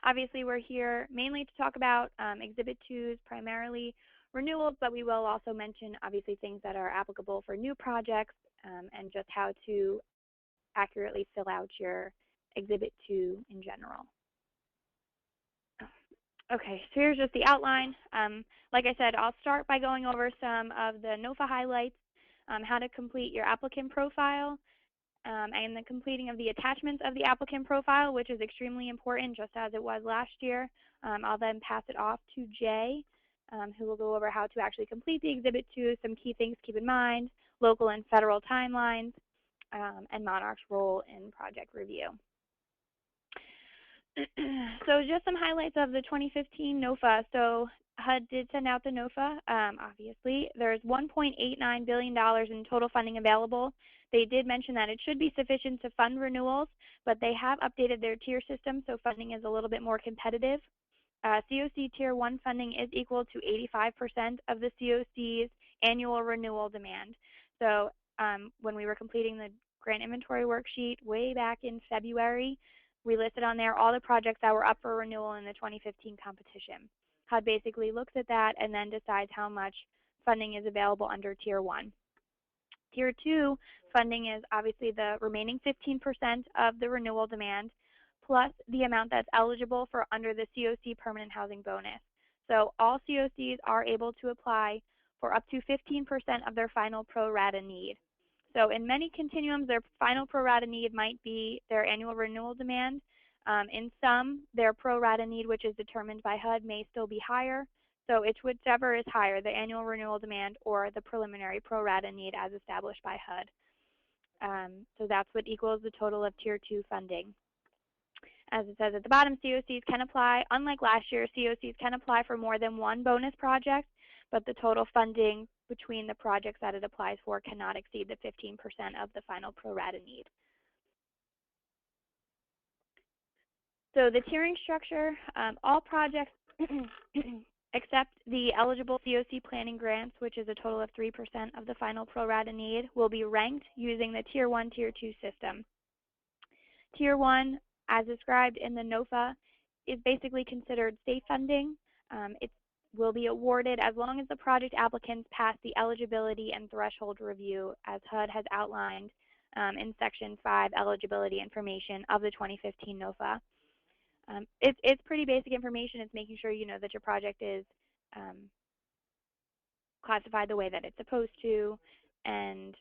Obviously, we're here mainly to talk about Exhibit 2's primarily renewals, but we will also mention obviously things that are applicable for new projects and just how to accurately fill out your Exhibit 2 in general. Okay, so here's just the outline. Like I said, I'll start by going over some of the NOFA highlights, how to complete your applicant profile, and the completing of the attachments of the applicant profile, which is extremely important, just as it was last year. I'll then pass it off to Jay, who will go over how to actually complete the Exhibit 2, some key things to keep in mind, local and federal timelines, and Monarch's role in project review. So just some highlights of the 2015 NOFA. So HUD did send out the NOFA, obviously. There's $1.89 billion in total funding available. They did mention that it should be sufficient to fund renewals, but they have updated their tier system, so funding is a little bit more competitive. COC Tier 1 funding is equal to 85% of the COC's annual renewal demand. So when we were completing the grant inventory worksheet way back in February, we listed on there all the projects that were up for renewal in the 2015 competition. HUD basically looks at that and then decides how much funding is available under Tier 1. Tier 2 funding is obviously the remaining 15% of the renewal demand, plus the amount that's eligible for under the COC permanent housing bonus. So all COCs are able to apply for up to 15% of their final pro rata need. So in many continuums, their final pro rata need might be their annual renewal demand. In some, their pro rata need, which is determined by HUD, may still be higher. So it's whichever is higher, the annual renewal demand or the preliminary pro rata need as established by HUD. So that's what equals the total of Tier 2 funding. As it says at the bottom, COCs can apply. Unlike last year, COCs can apply for more than one bonus project, but the total funding between the projects that it applies for cannot exceed the 15% of the final pro rata need. So the tiering structure, all projects except the eligible COC planning grants, which is a total of 3% of the final pro rata need, will be ranked using the Tier 1, Tier 2 system. Tier 1, as described in the NOFA, is basically considered safe funding. It will be awarded as long as the project applicants pass the eligibility and threshold review, as HUD has outlined in Section 5 eligibility information of the 2015 NOFA. It's pretty basic information. It's making sure you know that your project is classified the way that it's supposed to, and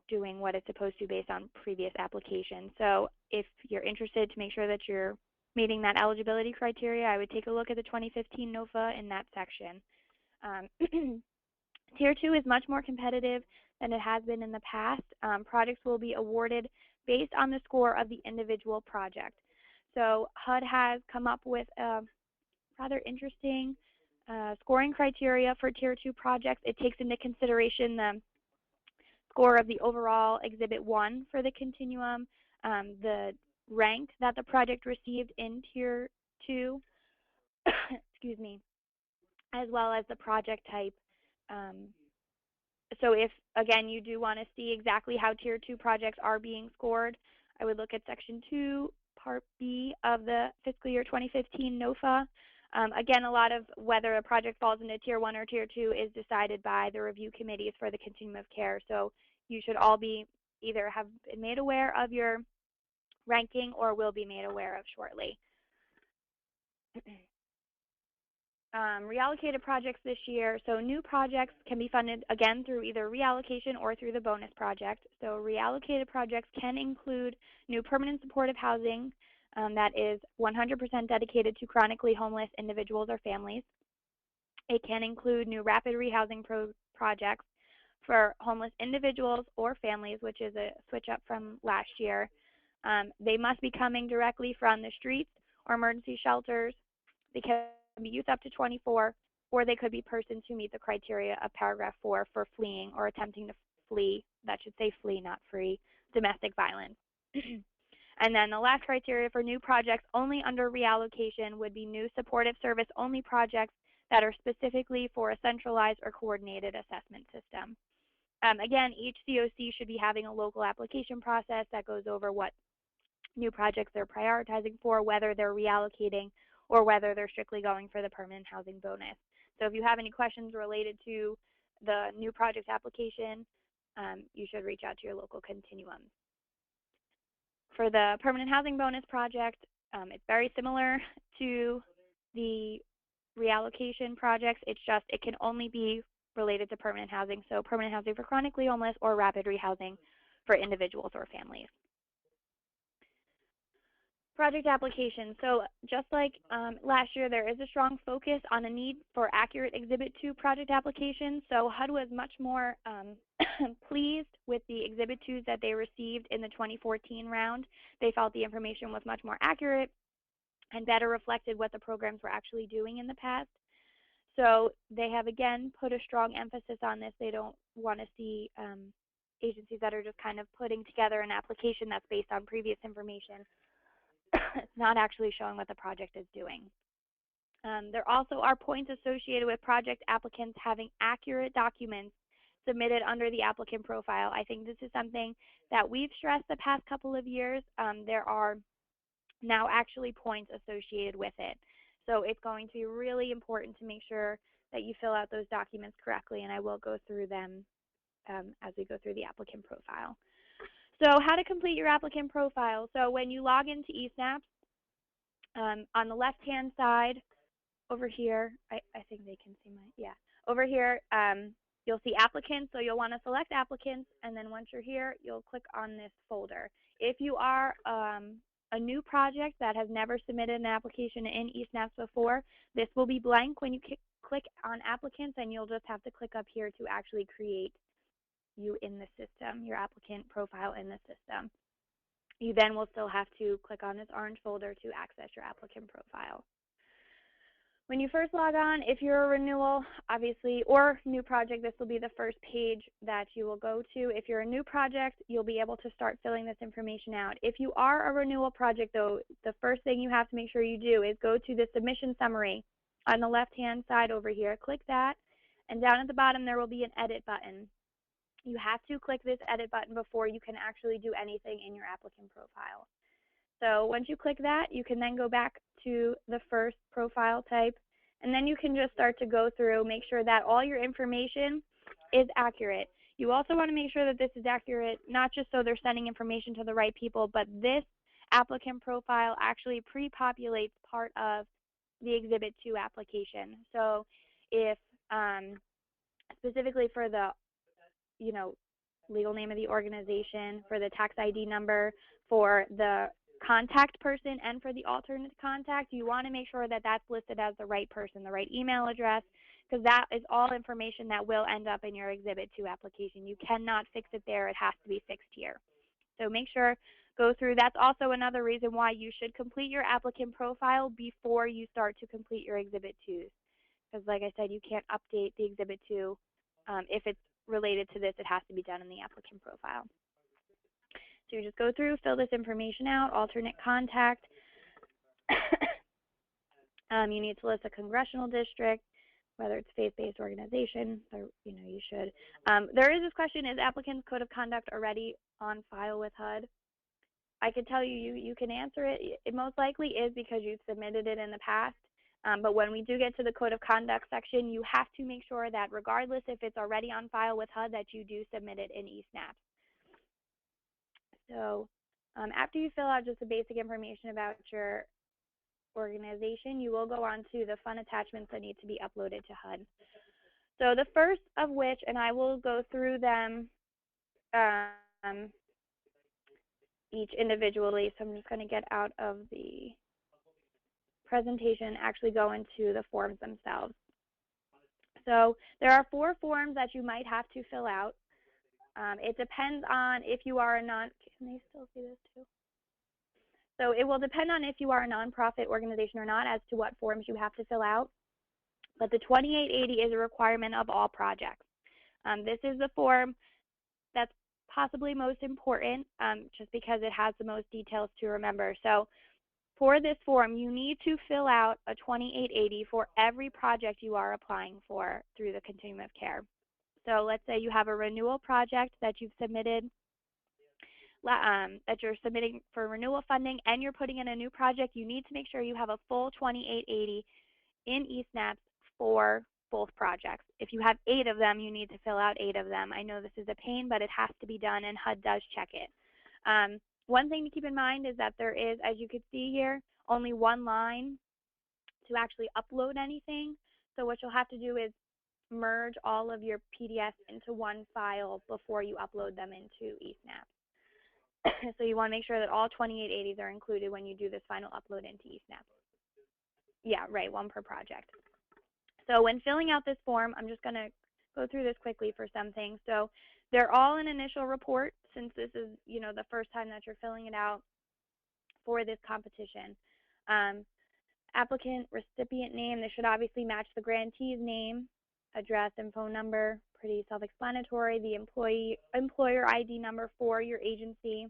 doing what it's supposed to based on previous applications. So if you're interested to make sure that you're meeting that eligibility criteria, I would take a look at the 2015 NOFA in that section. Tier 2 is much more competitive than it has been in the past. Projects will be awarded based on the score of the individual project. So HUD has come up with a rather interesting scoring criteria for Tier 2 projects. It takes into consideration the score of the overall Exhibit 1 for the continuum, the rank that the project received in Tier 2, excuse me, as well as the project type. So if, again, you do want to see exactly how Tier 2 projects are being scored, I would look at Section 2, Part B of the fiscal year 2015 NOFA. Again, a lot of whether a project falls into Tier 1 or Tier 2 is decided by the review committees for the Continuum of Care. So you should all be either have been made aware of your ranking or will be made aware of shortly. Reallocated projects this year. So new projects can be funded again through either reallocation or through the bonus project. So reallocated projects can include new permanent supportive housing that is 100% dedicated to chronically homeless individuals or families. It can include new rapid rehousing projects for homeless individuals or families, which is a switch up from last year. They must be coming directly from the streets or emergency shelters. They can be youth up to 24, or they could be persons who meet the criteria of paragraph 4 for fleeing or attempting to flee, that should say flee, not free, domestic violence. And then the last criteria for new projects only under reallocation would be new supportive service only projects that are specifically for a centralized or coordinated assessment system. Again, each COC should be having a local application process that goes over what new projects they're prioritizing for, whether they're reallocating, or whether they're strictly going for the permanent housing bonus. So if you have any questions related to the new project application, you should reach out to your local Continuum. For the permanent housing bonus project, it's very similar to the reallocation projects. It's just it can only be related to permanent housing, so permanent housing for chronically homeless or rapid rehousing for individuals or families. Project application. So just like last year, there is a strong focus on a need for accurate Exhibit 2 project applications. So HUD was much more pleased with the Exhibit 2s that they received in the 2014 round. They felt the information was much more accurate and better reflected what the programs were actually doing in the past. So they have, again, put a strong emphasis on this. They don't want to see agencies that are just kind of putting together an application that's based on previous information. It's not actually showing what the project is doing. There also are points associated with project applicants having accurate documents submitted under the applicant profile. I think this is something that we've stressed the past couple of years. There are now actually points associated with it. So it's going to be really important to make sure that you fill out those documents correctly, and I will go through them as we go through the applicant profile. So how to complete your applicant profile. So when you log into eSnaps, on the left-hand side over here, I think they can see my, over here, you'll see applicants. So you'll want to select applicants, and then once you're here, you'll click on this folder. If you are a new project that has never submitted an application in eSnaps before, this will be blank when you click on applicants, and you'll just have to click up here to actually create you in the system, your applicant profile in the system. You then will still have to click on this orange folder to access your applicant profile. When you first log on, if you're a renewal, obviously, or new project, this will be the first page that you will go to. If you're a new project, you'll be able to start filling this information out. If you are a renewal project, though, the first thing you have to make sure you do is go to the submission summary on the left-hand side over here. Click that, and down at the bottom there will be an edit button. You have to click this edit button before you can actually do anything in your applicant profile. So once you click that, you can then go back to the first profile type, and then you can just start to go through, make sure that all your information is accurate. You also want to make sure that this is accurate, not just so they're sending information to the right people, but this applicant profile actually pre-populates part of the Exhibit 2 application. So if specifically for the legal name of the organization, for the tax ID number, for the contact person, and for the alternate contact, you want to make sure that that's listed as the right person, the right email address, because that is all information that will end up in your Exhibit 2 application. You cannot fix it there. It has to be fixed here. So make sure, go through. That's also another reason why you should complete your applicant profile before you start to complete your Exhibit 2s. Because like I said, you can't update the Exhibit 2 if it's related to this. It has to be done in the applicant profile. So you just go through, fill this information out, alternate contact. You need to list a congressional district, whether it's faith-based organization, or, you should. There is this question, is applicant's code of conduct already on file with HUD? I can tell you can answer it. It most likely is because you've submitted it in the past. But when we do get to the code of conduct section, you have to make sure that regardless if it's already on file with HUD, that you do submit it in eSnaps. So after you fill out just the basic information about your organization, you will go on to the fun attachments that need to be uploaded to HUD. So the first of which, and I will go through them each individually, so I'm just going to get out of the presentation, actually go into the forms themselves. So there are 4 forms that you might have to fill out. It depends on if you are a can they still see this too? So it will depend on if you are a nonprofit organization or not as to what forms you have to fill out. But the 2880 is a requirement of all projects. This is the form that's possibly most important just because it has the most details to remember. So for this form, you need to fill out a 2880 for every project you are applying for through the Continuum of Care. So let's say you have a renewal project that you've submitted that you're submitting for renewal funding and you're putting in a new project, you need to make sure you have a full 2880 in eSNAPs for both projects. If you have 8 of them, you need to fill out 8 of them. I know this is a pain, but it has to be done, and HUD does check it. One thing to keep in mind is that there is, as you can see here, only one line to actually upload anything. So what you'll have to do is merge all of your PDFs into one file before you upload them into eSNAP. So you want to make sure that all 2880s are included when you do this final upload into eSNAP. Yeah, right, 1 per project. So when filling out this form, I'm just going to go through this quickly for some things. So they're all an initial report, since this is, you know, the first time that you're filling it out for this competition. Applicant recipient name, they should obviously match the grantee's name, address and phone number, pretty self-explanatory. The employer ID number for your agency.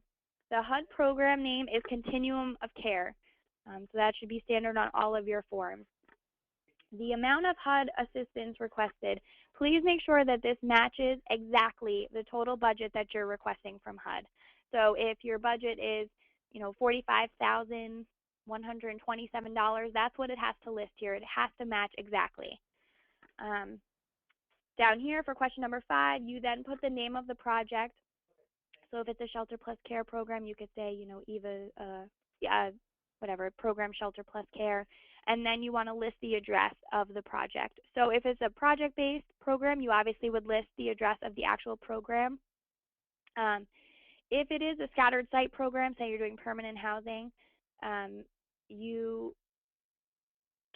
The HUD program name is Continuum of Care, so that should be standard on all of your forms. The amount of HUD assistance requested, please make sure that this matches exactly the total budget that you're requesting from HUD. So if your budget is, you know, $45,127, that's what it has to list here. It has to match exactly. Down here for question number 5, you then put the name of the project. So if it's a Shelter Plus Care program, you could say, you know, whatever, program Shelter Plus Care, and then you want to list the address of the project. So if it's a project-based program, you obviously would list the address of the actual program. If it is a scattered site program, say you're doing permanent housing, you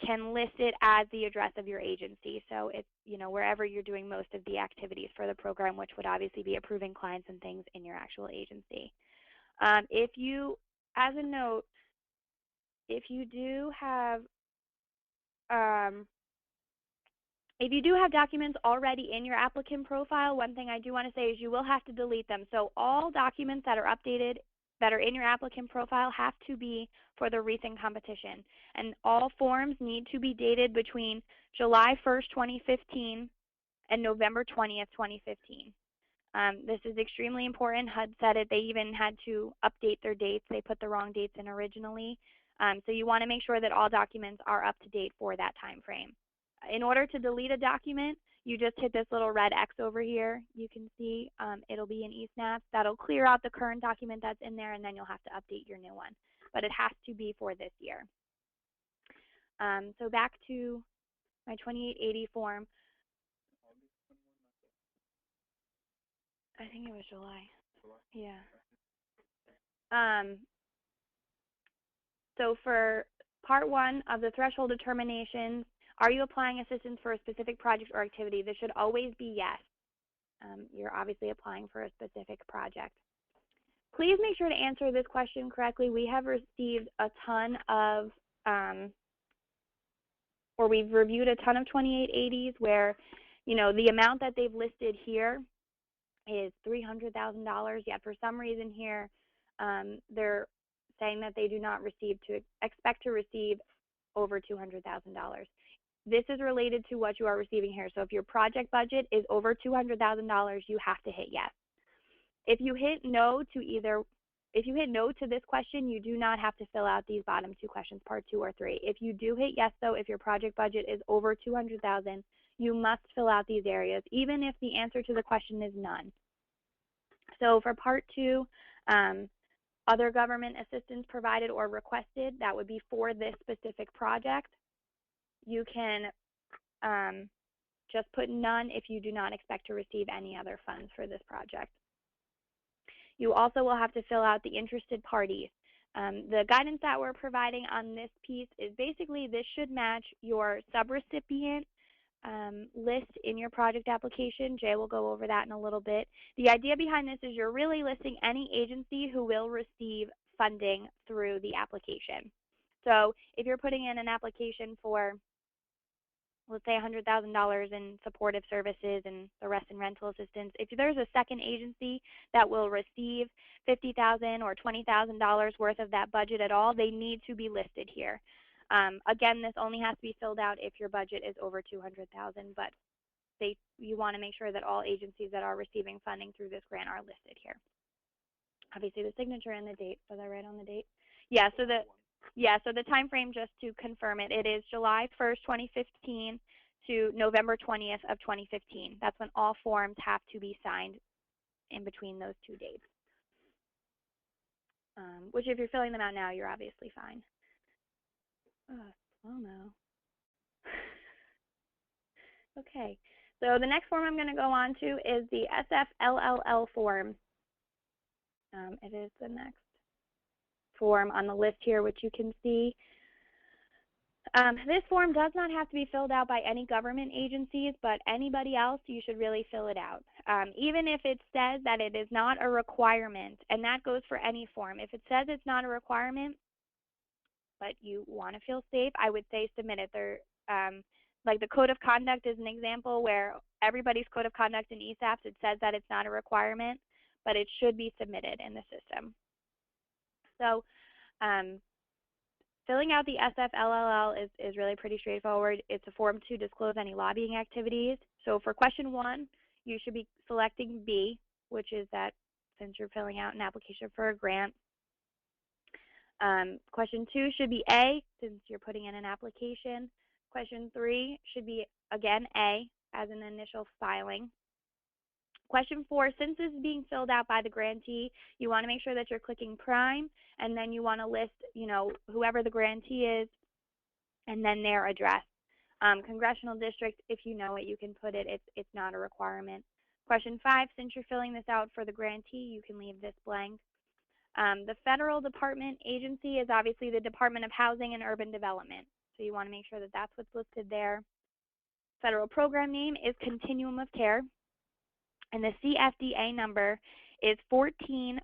can list it as the address of your agency. So it's, you know, wherever you're doing most of the activities for the program, which would obviously be approving clients and things in your actual agency. If you, as a note, if you do have documents already in your applicant profile, one thing I do want to say is you will have to delete them. So all documents that are updated that are in your applicant profile have to be for the recent competition. And all forms need to be dated between July 1st, 2015 and November 20th, 2015. This is extremely important. HUD said it. They even had to update their dates. They put the wrong dates in originally. So you want to make sure that all documents are up to date for that time frame. In order to delete a document, you just hit this little red X over here. You can see it'll be in eSNAP. That'll clear out the current document that's in there, and then you'll have to update your new one. But it has to be for this year. So back to my 2880 form. I think it was July. Yeah. So for part 1 of the threshold determinations, are you applying assistance for a specific project or activity? This should always be yes. You're obviously applying for a specific project. Please make sure to answer this question correctly. We have received a ton of, or we've reviewed a ton of 2880s where, you know, the amount that they've listed here is $300,000, yet for some reason here they're saying that they do not expect to receive over $200,000. This is related to what you are receiving here. So if your project budget is over $200,000, you have to hit yes. If you hit no to this question, you do not have to fill out these bottom 2 questions, part 2 or 3. If you do hit yes, though, if your project budget is over $200,000, you must fill out these areas, even if the answer to the question is none. So for part 2, other government assistance provided or requested, that would be for this specific project. You can just put none if you do not expect to receive any other funds for this project. You also will have to fill out the interested parties. The guidance that we're providing on this piece is basically this should match your subrecipient list in your project application. Jay will go over that in a little bit. The idea behind this is you're really listing any agency who will receive funding through the application. So if you're putting in an application for, let's say, $100,000 in supportive services and the rest in rental assistance, if there's a second agency that will receive $50,000 or $20,000 worth of that budget at all, they need to be listed here. Again, this only has to be filled out if your budget is over $200,000, but you want to make sure that all agencies that are receiving funding through this grant are listed here. obviously the signature and the date. Was I right on the date? Yeah, so the time frame, just to confirm it, it is July 1st, 2015 to November 20th of 2015. That's when all forms have to be signed in between those two dates. Which if you're filling them out now, you're obviously fine. Oh no. Okay, so the next form I'm going to go on to is the SFLLL form. It is the next form on the list here, which you can see. This form does not have to be filled out by any government agencies, but anybody else, you should really fill it out. Even if it says that it is not a requirement, and that goes for any form. If it says it's not a requirement, but you want to feel safe, I would say submit it. Like the Code of Conduct is an example where everybody's Code of Conduct in ESAPs, it says that it's not a requirement, but it should be submitted in the system. So filling out the SFLLL is really pretty straightforward. It's a form to disclose any lobbying activities. So for question 1, you should be selecting B, which is that since you're filling out an application for a grant. Question 2 should be A, since you're putting in an application. Question 3 should be, again, A, as an initial filing. Question 4, since this is being filled out by the grantee, you want to make sure that you're clicking prime, and then you want to list, whoever the grantee is, and then their address. Congressional district, if you know it, you can put it. It's not a requirement. Question 5, since you're filling this out for the grantee, you can leave this blank. The federal department agency is obviously the Department of Housing and Urban Development. So you want to make sure that that's what's listed there. Federal program name is Continuum of Care. And the CFDA number is 14.267.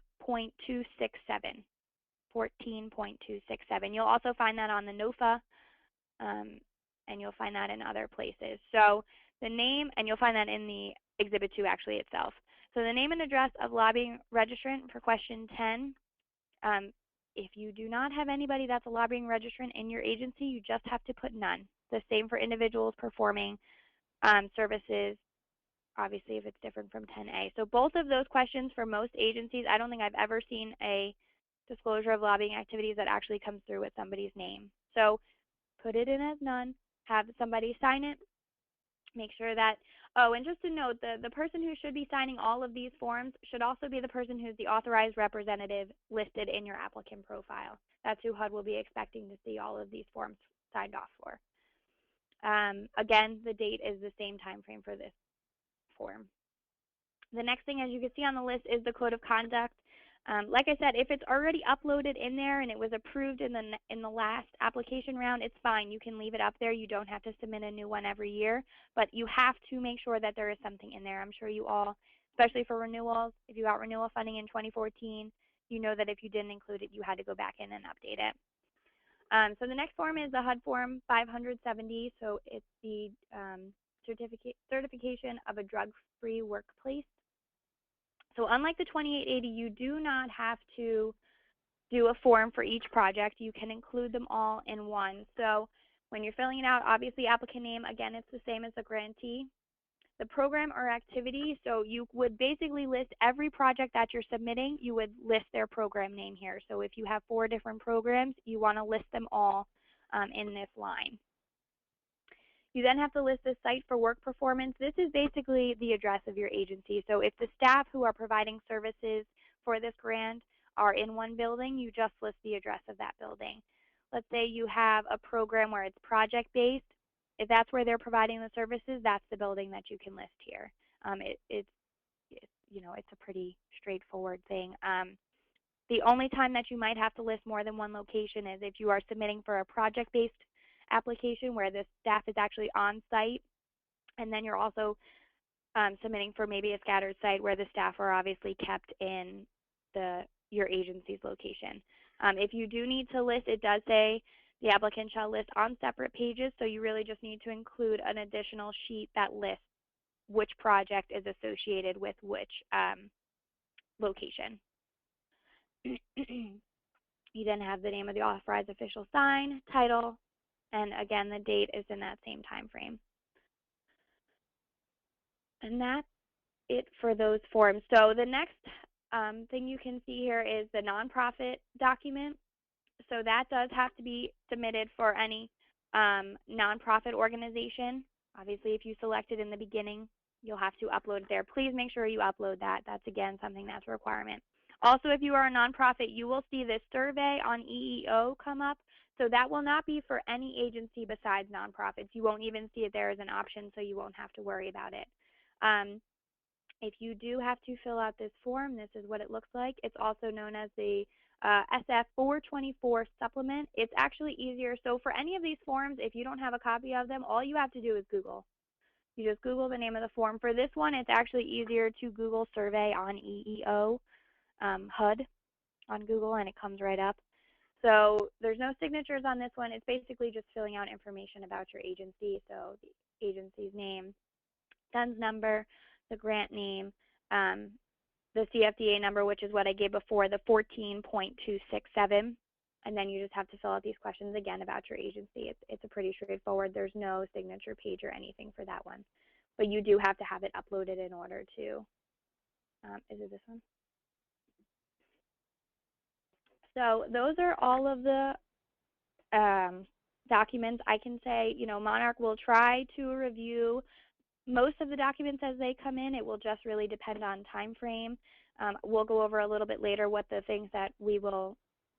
14.267. You'll also find that on the NOFA, and you'll find that in other places. So the name, and you'll find that in the Exhibit 2 actually itself. So the name and address of lobbying registrant for question 10. If you do not have anybody that's a lobbying registrant in your agency, you just have to put none. The same for individuals performing services, obviously if it's different from 10A. So both of those questions for most agencies, I don't think I've ever seen a disclosure of lobbying activities that actually comes through with somebody's name. So put it in as none, have somebody sign it, make sure that, oh, and just to note, the person who should be signing all of these forms should also be the person who's the authorized representative listed in your applicant profile. That's who HUD will be expecting to see all of these forms signed off for. Again, the date is the same time frame for this form. The next thing, as you can see on the list, is the Code of Conduct. Like I said, if it's already uploaded in there and it was approved in the last application round, it's fine. You can leave it up there. You don't have to submit a new one every year, but you have to make sure that there is something in there. I'm sure you all, especially for renewals, if you got renewal funding in 2014, you know that if you didn't include it, you had to go back in and update it. So the next form is the HUD Form 570. So it's the certification of a drug-free workplace. So unlike the 2880, you do not have to do a form for each project. You can include them all in one. So when you're filling it out, obviously applicant name, again, it's the same as the grantee. The program or activity, so you would basically list every project that you're submitting, you would list their program name here. So if you have 4 different programs, you want to list them all in this line. You then have to list the site for work performance. This is basically the address of your agency. So if the staff who are providing services for this grant are in one building, you just list the address of that building. Let's say you have a program where it's project-based. If that's where they're providing the services, that's the building that you can list here. It's a pretty straightforward thing. The only time that you might have to list more than one location is if you are submitting for a project-based application where the staff is actually on site, and then you're also submitting for maybe a scattered site where the staff are obviously kept in your agency's location. If you do need to list, it does say the applicant shall list on separate pages, so you really just need to include an additional sheet that lists which project is associated with which location. You then have the name of the authorized official sign, title, and again, the date is in that same time frame. And that's it for those forms. So the next thing you can see here is the nonprofit document. So that does have to be submitted for any nonprofit organization. Obviously, if you select it in the beginning, you'll have to upload it there. Please make sure you upload that. That's, again, something that's a requirement. Also, if you are a nonprofit, you will see this survey on EEO come up. So that will not be for any agency besides nonprofits. You won't even see it there as an option, so you won't have to worry about it. If you do have to fill out this form, this is what it looks like. It's also known as the SF-424 supplement. It's actually easier. So for any of these forms, if you don't have a copy of them, all you have to do is Google. You just Google the name of the form. For this one, it's actually easier to Google survey on EEO HUD on Google, and it comes right up. So there's no signatures on this one. It's basically just filling out information about your agency. So the agency's name, DUNS number, the grant name, the CFDA number, which is what I gave before, the 14.267, and then you just have to fill out these questions again about your agency. It's a pretty straightforward. There's no signature page or anything for that one, but you do have to have it uploaded in order to. Is it this one? So those are all of the documents. I can say, you know, Monarch will try to review most of the documents as they come in. It will just really depend on time frame. We'll go over a little bit later what the things that we will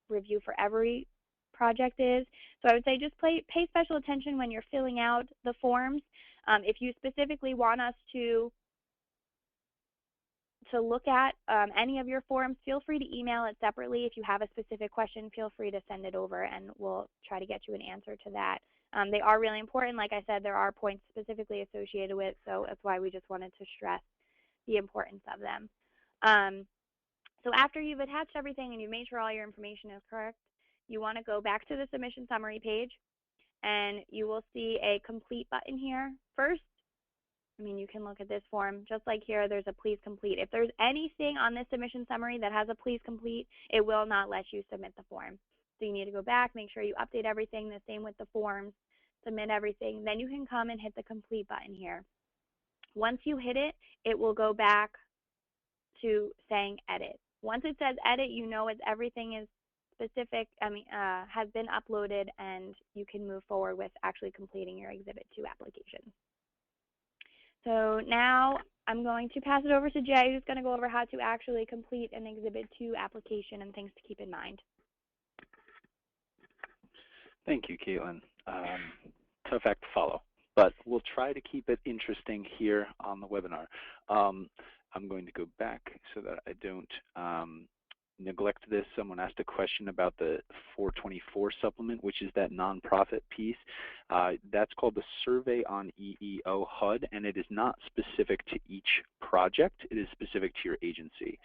review for every project is. So I would say just pay special attention when you're filling out the forms. If you specifically want us to look at any of your forms, feel free to email it separately. If you have a specific question, feel free to send it over and we'll try to get you an answer to that. They are really important. Like I said, there are points specifically associated with, so that's why we just wanted to stress the importance of them. So after you've attached everything and you've made sure all your information is correct, you want to go back to the submission summary page, and you will see a complete button here. First, I mean, you can look at this form. Just like here, there's a please complete. If there's anything on this submission summary that has a please complete, it will not let you submit the form. So you need to go back, make sure you update everything, the same with the forms, submit everything. Then you can come and hit the complete button here. Once you hit it, it will go back to saying edit. Once it says edit, you know everything is specific, has been uploaded, and you can move forward with actually completing your Exhibit 2 application. So now I'm going to pass it over to Jay, who's going to go over how to actually complete an Exhibit 2 application and things to keep in mind. Thank you, Caitlin. Tough act to follow, but we'll try to keep it interesting here on the webinar. I'm going to go back so that I don't neglect this. Someone asked a question about the 424 supplement, which is that nonprofit piece. That's called the Survey on EEO HUD, and it is not specific to each project. It is specific to your agency.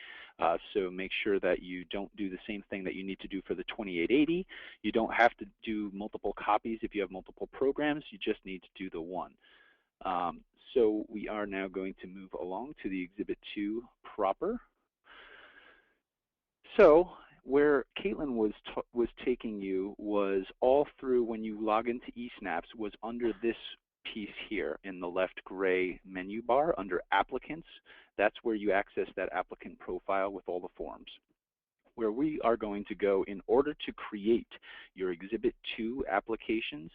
So make sure that you don't do the same thing that you need to do for the 2880. You don't have to do multiple copies if you have multiple programs. You just need to do the one. So we are now going to move along to the Exhibit 2 proper. So where Caitlin was taking you was all through when you log into eSnaps was under this piece here in the left gray menu bar under Applicants. That's where you access that applicant profile with all the forms. Where we are going to go in order to create your Exhibit 2 applications,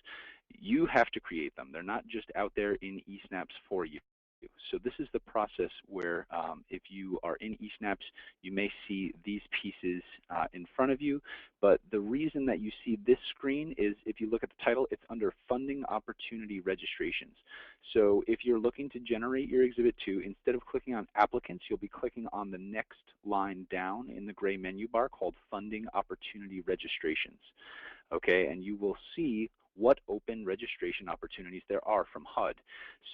you have to create them. They're not just out there in eSnaps for you. So this is the process where if you are in eSnaps, you may see these pieces in front of you. But the reason that you see this screen is if you look at the title, it's under Funding Opportunity Registrations. So if you're looking to generate your Exhibit 2, instead of clicking on Applicants, you'll be clicking on the next line down in the gray menu bar called Funding Opportunity Registrations. Okay, and you will see what open registration opportunities there are from HUD.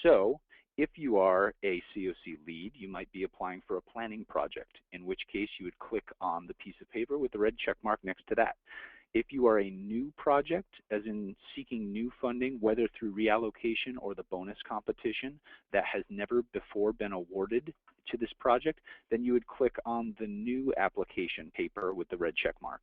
So if you are a COC lead, you might be applying for a planning project, in which case you would click on the piece of paper with the red check mark next to that. If you are a new project, as in seeking new funding, whether through reallocation or the bonus competition that has never before been awarded to this project, then you would click on the new application paper with the red check mark,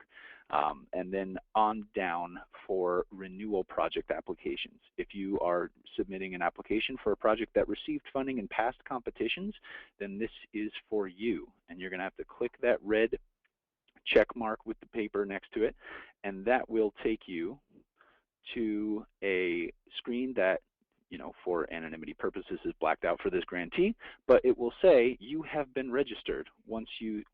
and then on down for renewal project applications. If you are submitting an application for a project that received funding in past competitions, then this is for you, and you're going to have to click that red check mark with the paper next to it, and that will take you to a screen that, for anonymity purposes is blacked out for this grantee, but it will say you have been registered once you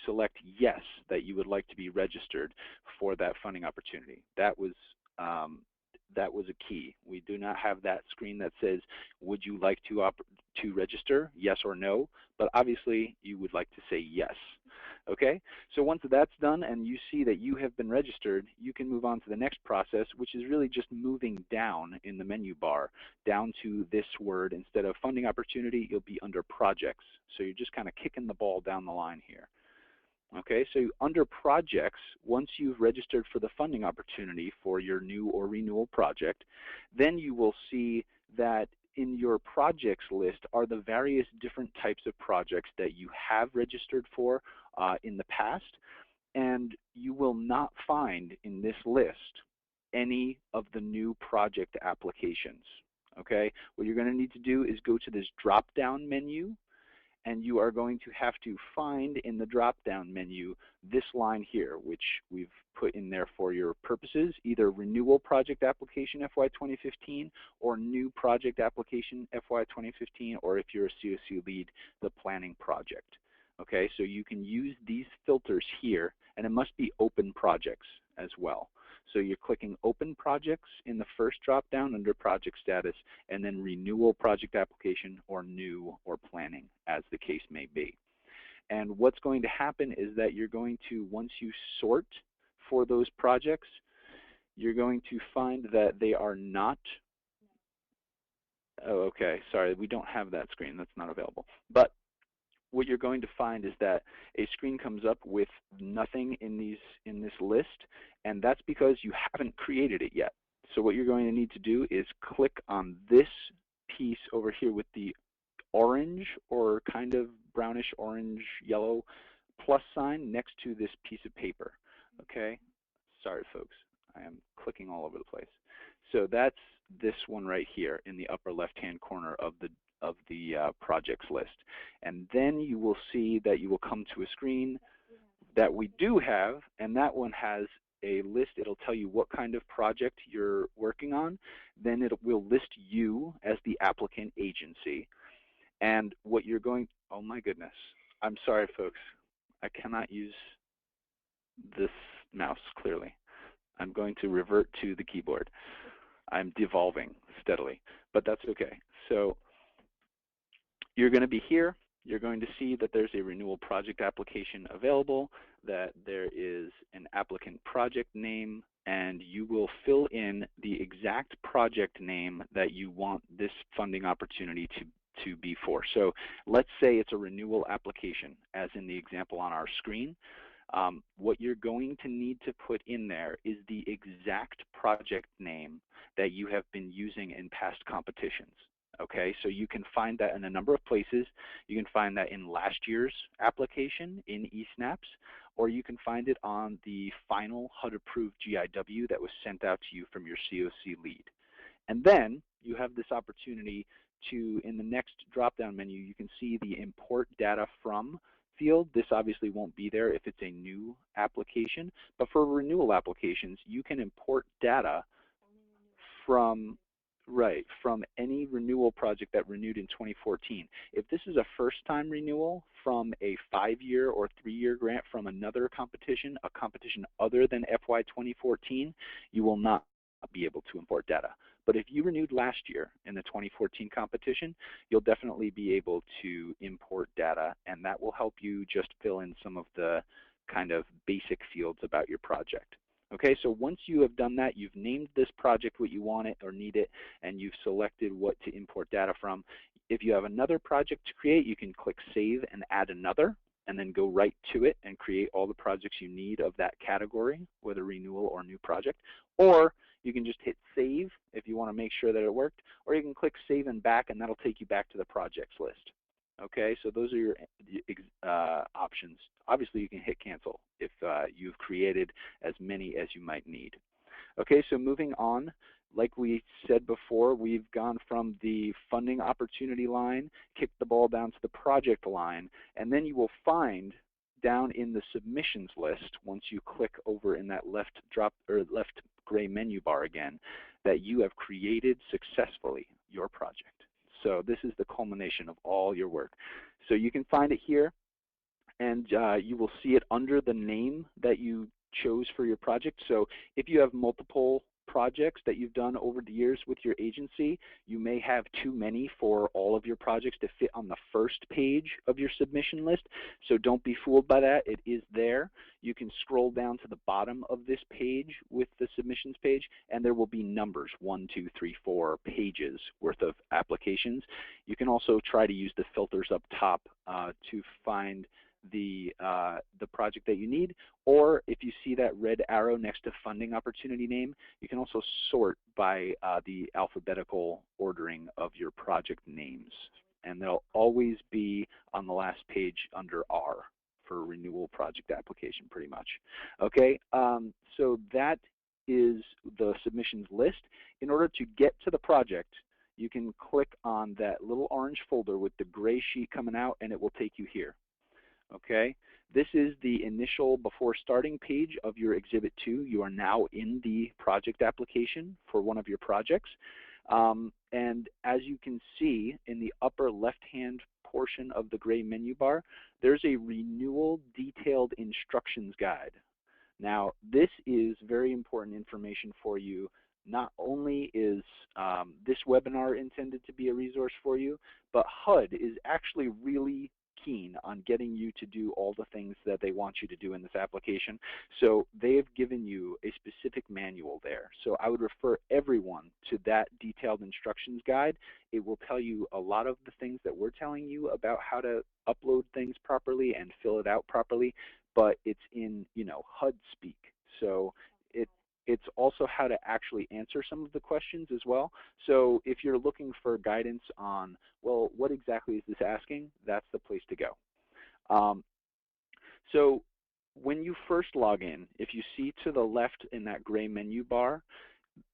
select yes that you would like to be registered for that funding opportunity. That was a key. We do not have that screen that says, would you like to register, yes or no, but obviously you would like to say yes. Okay, so once that's done and you see that you have been registered, you can move on to the next process, which is really just moving down in the menu bar, down to this word. Instead of funding opportunity, you'll be under projects. So you're just kind of kicking the ball down the line here. Okay, so under projects, once you've registered for the funding opportunity for your new or renewal project, then you will see that in your projects list are the various different types of projects that you have registered for in the past, and you will not find in this list any of the new project applications. Okay, what you're going to need to do is go to this drop-down menu, and you are going to have to find in the drop-down menu this line here, which we've put in there for your purposes, either renewal project application FY2015 or new project application FY2015, or if you're a COC lead, the planning project. Okay, so you can use these filters here, and it must be open projects as well. So you're clicking open projects in the first drop-down under project status, and then renewal project application or new or planning, as the case may be. And what's going to happen is that you're going to, once you sort for those projects, you're going to find that they are not, oh, okay, sorry, we don't have that screen, that's not available. But what you're going to find is that a screen comes up with nothing in this list, and that's because you haven't created it yet. So what you're going to need to do is click on this piece over here with the orange or kind of brownish orange yellow plus sign next to this piece of paper. Okay, sorry folks, I am clicking all over the place. So that's this one right here in the upper left hand corner of the projects list. And then you will see that you will come to a screen that we do have, and that one has a list. It'll tell you what kind of project you're working on. Then it will list you as the applicant agency. And what you're going, oh my goodness, I'm sorry folks, I cannot use this mouse clearly. I'm going to revert to the keyboard. I'm devolving steadily, but that's okay. So you're going to be here. You're going to see that there's a renewal project application available, that there is an applicant project name, and you will fill in the exact project name that you want this funding opportunity to be for. So let's say it's a renewal application, as in the example on our screen. What you're going to need to put in there is the exact project name that you have been using in past competitions. Okay, so you can find that in a number of places. You can find that in last year's application in eSNAPs, or you can find it on the final HUD-approved GIW that was sent out to you from your COC lead. And then you have this opportunity to, in the next drop-down menu, you can see the import data from field. This obviously won't be there if it's a new application, but for renewal applications, you can import data from any renewal project that renewed in 2014. If this is a first-time renewal from a 5-year or 3-year grant from another competition, a competition other than FY 2014, you will not be able to import data. But if you renewed last year in the 2014 competition, you'll definitely be able to import data, and that will help you just fill in some of the kind of basic fields about your project. Okay, so once you have done that, you've named this project what you want it or need it, and you've selected what to import data from. If you have another project to create, you can click Save and Add Another, and then go right to it and create all the projects you need of that category, whether renewal or new project. Or you can just hit save if you want to make sure that it worked, or you can click save and back, and that'll take you back to the projects list. Okay, so those are your options. Obviously, you can hit cancel if you've created as many as you might need. Okay, so moving on, like we said before, we've gone from the funding opportunity line, kicked the ball down to the project line, and then you will find down in the submissions list, once you click over in that left gray menu bar again, that you have created successfully your project. So this is the culmination of all your work. So you can find it here, and you will see it under the name that you chose for your project. So if you have multiple projects that you've done over the years with your agency, you may have too many for all of your projects to fit on the first page of your submission list. So don't be fooled by that. It is there. You can scroll down to the bottom of this page with the submissions page, and there will be numbers, 1, 2, 3, 4 pages worth of applications. You can also try to use the filters up top to find the project that you need, or if you see that red arrow next to funding opportunity name, you can also sort by the alphabetical ordering of your project names, and they'll always be on the last page under R for renewal project application, pretty much. Okay, so that is the submissions list. In order to get to the project, you can click on that little orange folder with the gray sheet coming out, and it will take you here. Okay, this is the initial before starting page of your Exhibit 2. You are now in the project application for one of your projects. And as you can see in the upper left-hand portion of the gray menu bar, there's a renewal detailed instructions guide. Now, this is very important information for you. Not only is this webinar intended to be a resource for you, but HUD is actually really keen on getting you to do all the things that they want you to do in this application. So they have given you a specific manual there. So I would refer everyone to that detailed instructions guide. It will tell you a lot of the things that we're telling you about how to upload things properly and fill it out properly, but it's in, HUD speak. So it's also how to actually answer some of the questions as well. So if you're looking for guidance on, well, what exactly is this asking, that's the place to go. So when you first log in, if you see to the left in that gray menu bar,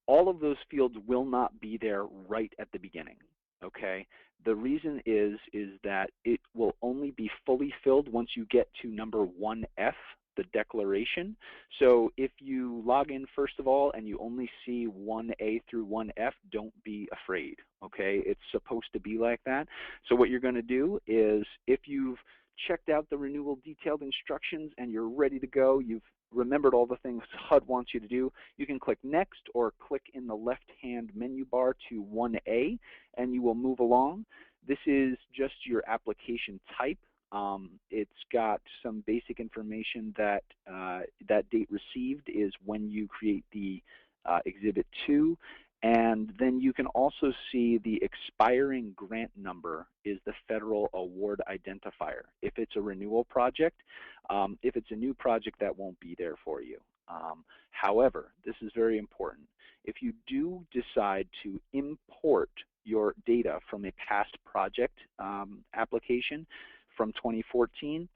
all of those fields will not be there right at the beginning. Okay, the reason is that it will only be fully filled once you get to number 1F, the declaration. So if you log in first of all and you only see 1A through 1F, don't be afraid, okay? It's supposed to be like that. So what you're going to do is, if you've checked out the renewal detailed instructions and you're ready to go, you've remembered all the things HUD wants you to do, you can click next or click in the left-hand menu bar to 1A and you will move along. This is just your application type. It's got some basic information that that date received is when you create the Exhibit 2, and then you can also see the expiring grant number is the federal award identifier if it's a renewal project. If it's a new project, that won't be there for you. However, this is very important. If you do decide to import your data from a past project application from 2014,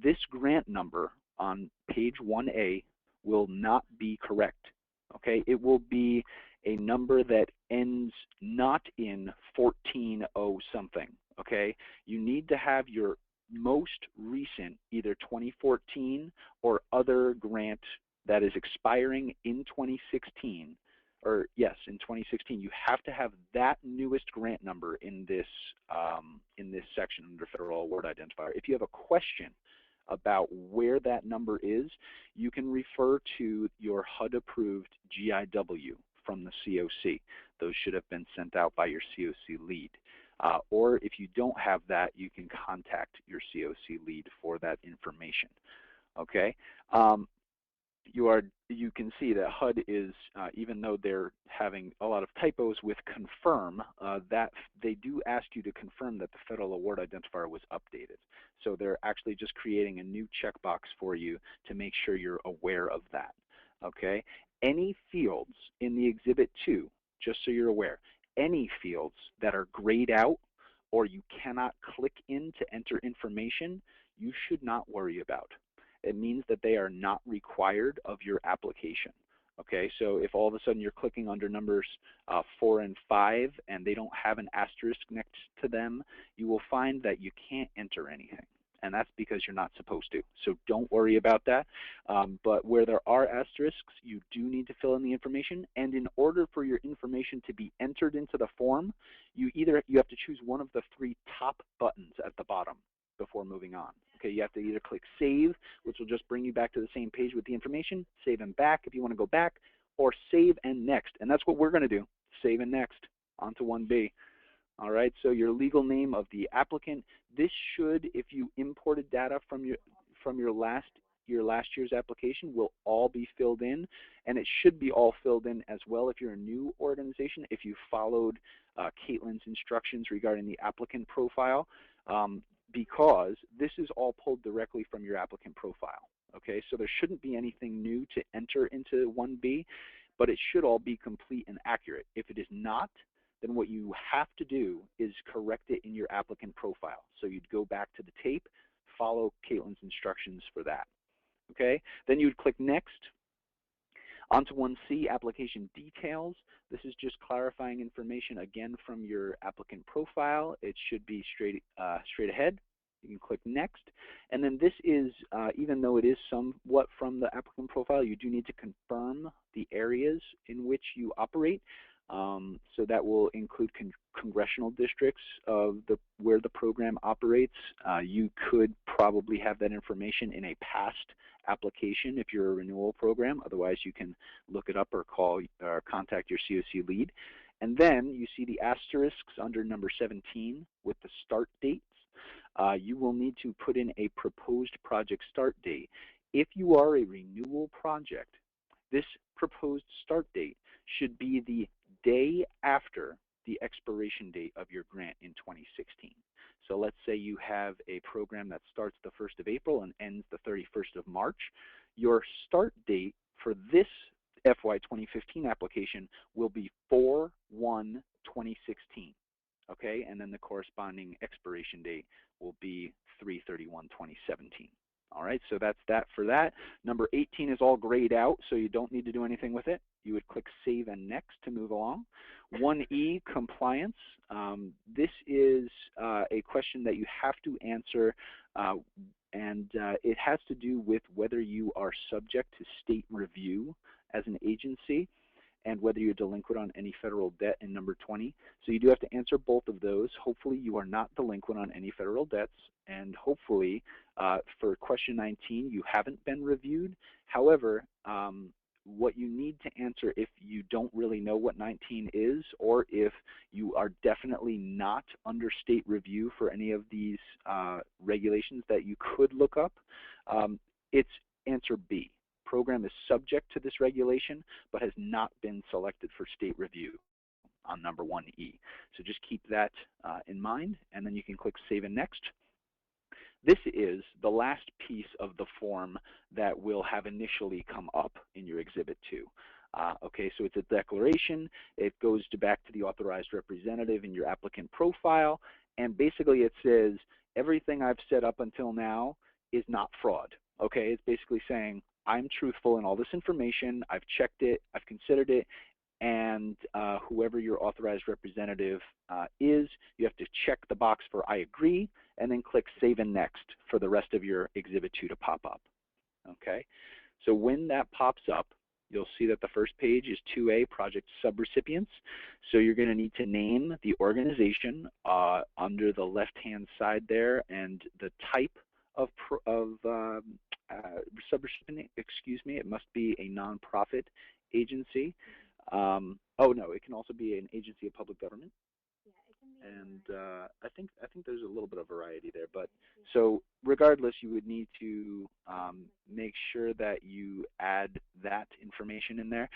this grant number on page 1A will not be correct. Okay, it will be a number that ends not in 140 something. Okay, you need to have your most recent, either 2014 or other grant that is expiring in 2016, or yes, in 2016, you have to have that newest grant number in this section under Federal Award Identifier. If you have a question about where that number is, you can refer to your HUD-approved GIW from the COC. Those should have been sent out by your COC lead. Or if you don't have that, you can contact your COC lead for that information. Okay. you can see that HUD is, even though they're having a lot of typos with confirm, that they do ask you to confirm that the federal award identifier was updated. So they're actually just creating a new checkbox for you to make sure you're aware of that. Okay? Any fields in the Exhibit 2, just so you're aware, any fields that are grayed out or you cannot click in to enter information, you should not worry about. It means that they are not required of your application. Okay, so if all of a sudden you're clicking under numbers 4 and 5 and they don't have an asterisk next to them, you will find that you can't enter anything. And that's because you're not supposed to. So don't worry about that. But where there are asterisks, you do need to fill in the information. And in order for your information to be entered into the form, you have to choose one of the 3 top buttons at the bottom before moving on. Okay, you have to either click Save, which will just bring you back to the same page with the information, Save and Back if you want to go back, or Save and Next. And that's what we're going to do, Save and Next, onto 1B. All right, so your legal name of the applicant. This should, if you imported data from your last year's application, will all be filled in, and it should be all filled in as well if you're a new organization, if you followed Caitlin's instructions regarding the applicant profile, because this is all pulled directly from your applicant profile. Okay, so there shouldn't be anything new to enter into 1B, but it should all be complete and accurate. If it is not, then what you have to do is correct it in your applicant profile. So you'd go back to the tape, follow Caitlin's instructions for that. Okay, then you'd click Next. Onto 1C, Application Details. This is just clarifying information again from your applicant profile. It should be straight ahead. You can click Next. And then this is, even though it is somewhat from the applicant profile, you do need to confirm the areas in which you operate. So that will include congressional districts of where the program operates. You could probably have that information in a past application if you're a renewal program. Otherwise, you can look it up or call or contact your COC lead. And then you see the asterisks under number 17 with the start dates. You will need to put in a proposed project start date. If you are a renewal project, this proposed start date should be the day after the expiration date of your grant in 2016. So let's say you have a program that starts the 1st of April and ends the 31st of March. Your start date for this FY2015 application will be 4/1/2016. Okay, and then the corresponding expiration date will be 3/31/2017. All right, so that's that for that. Number 18 is all grayed out, so you don't need to do anything with it. You would click Save and Next to move along. 1E, Compliance. This is a question that you have to answer, and it has to do with whether you are subject to state review as an agency and whether you're delinquent on any federal debt in number 20. So you do have to answer both of those. Hopefully you are not delinquent on any federal debts, and hopefully for question 19 you haven't been reviewed. However, what you need to answer if you don't really know what 19 is, or if you are definitely not under state review for any of these regulations that you could look up, it's answer B. Program is subject to this regulation but has not been selected for state review on number 1E. So just keep that in mind, and then you can click Save and Next. This is the last piece of the form that will have initially come up in your Exhibit 2. Okay, so it's a declaration. It goes back to the authorized representative in your applicant profile, and basically it says everything I've said up until now is not fraud. Okay, it's basically saying I'm truthful in all this information, I've checked it, I've considered it, and whoever your authorized representative is, you have to check the box for I agree, and then click Save and Next for the rest of your Exhibit 2 to pop up. Okay, so when that pops up, you'll see that the first page is 2A, Project Subrecipients. So you're going to need to name the organization under the left-hand side there, and the type of subrecipient, excuse me, it must be a nonprofit agency. Oh no, it can also be an agency of public government. Yeah, it can and I think there's a little bit of variety there. But so regardless, you would need to make sure that you add that information in there.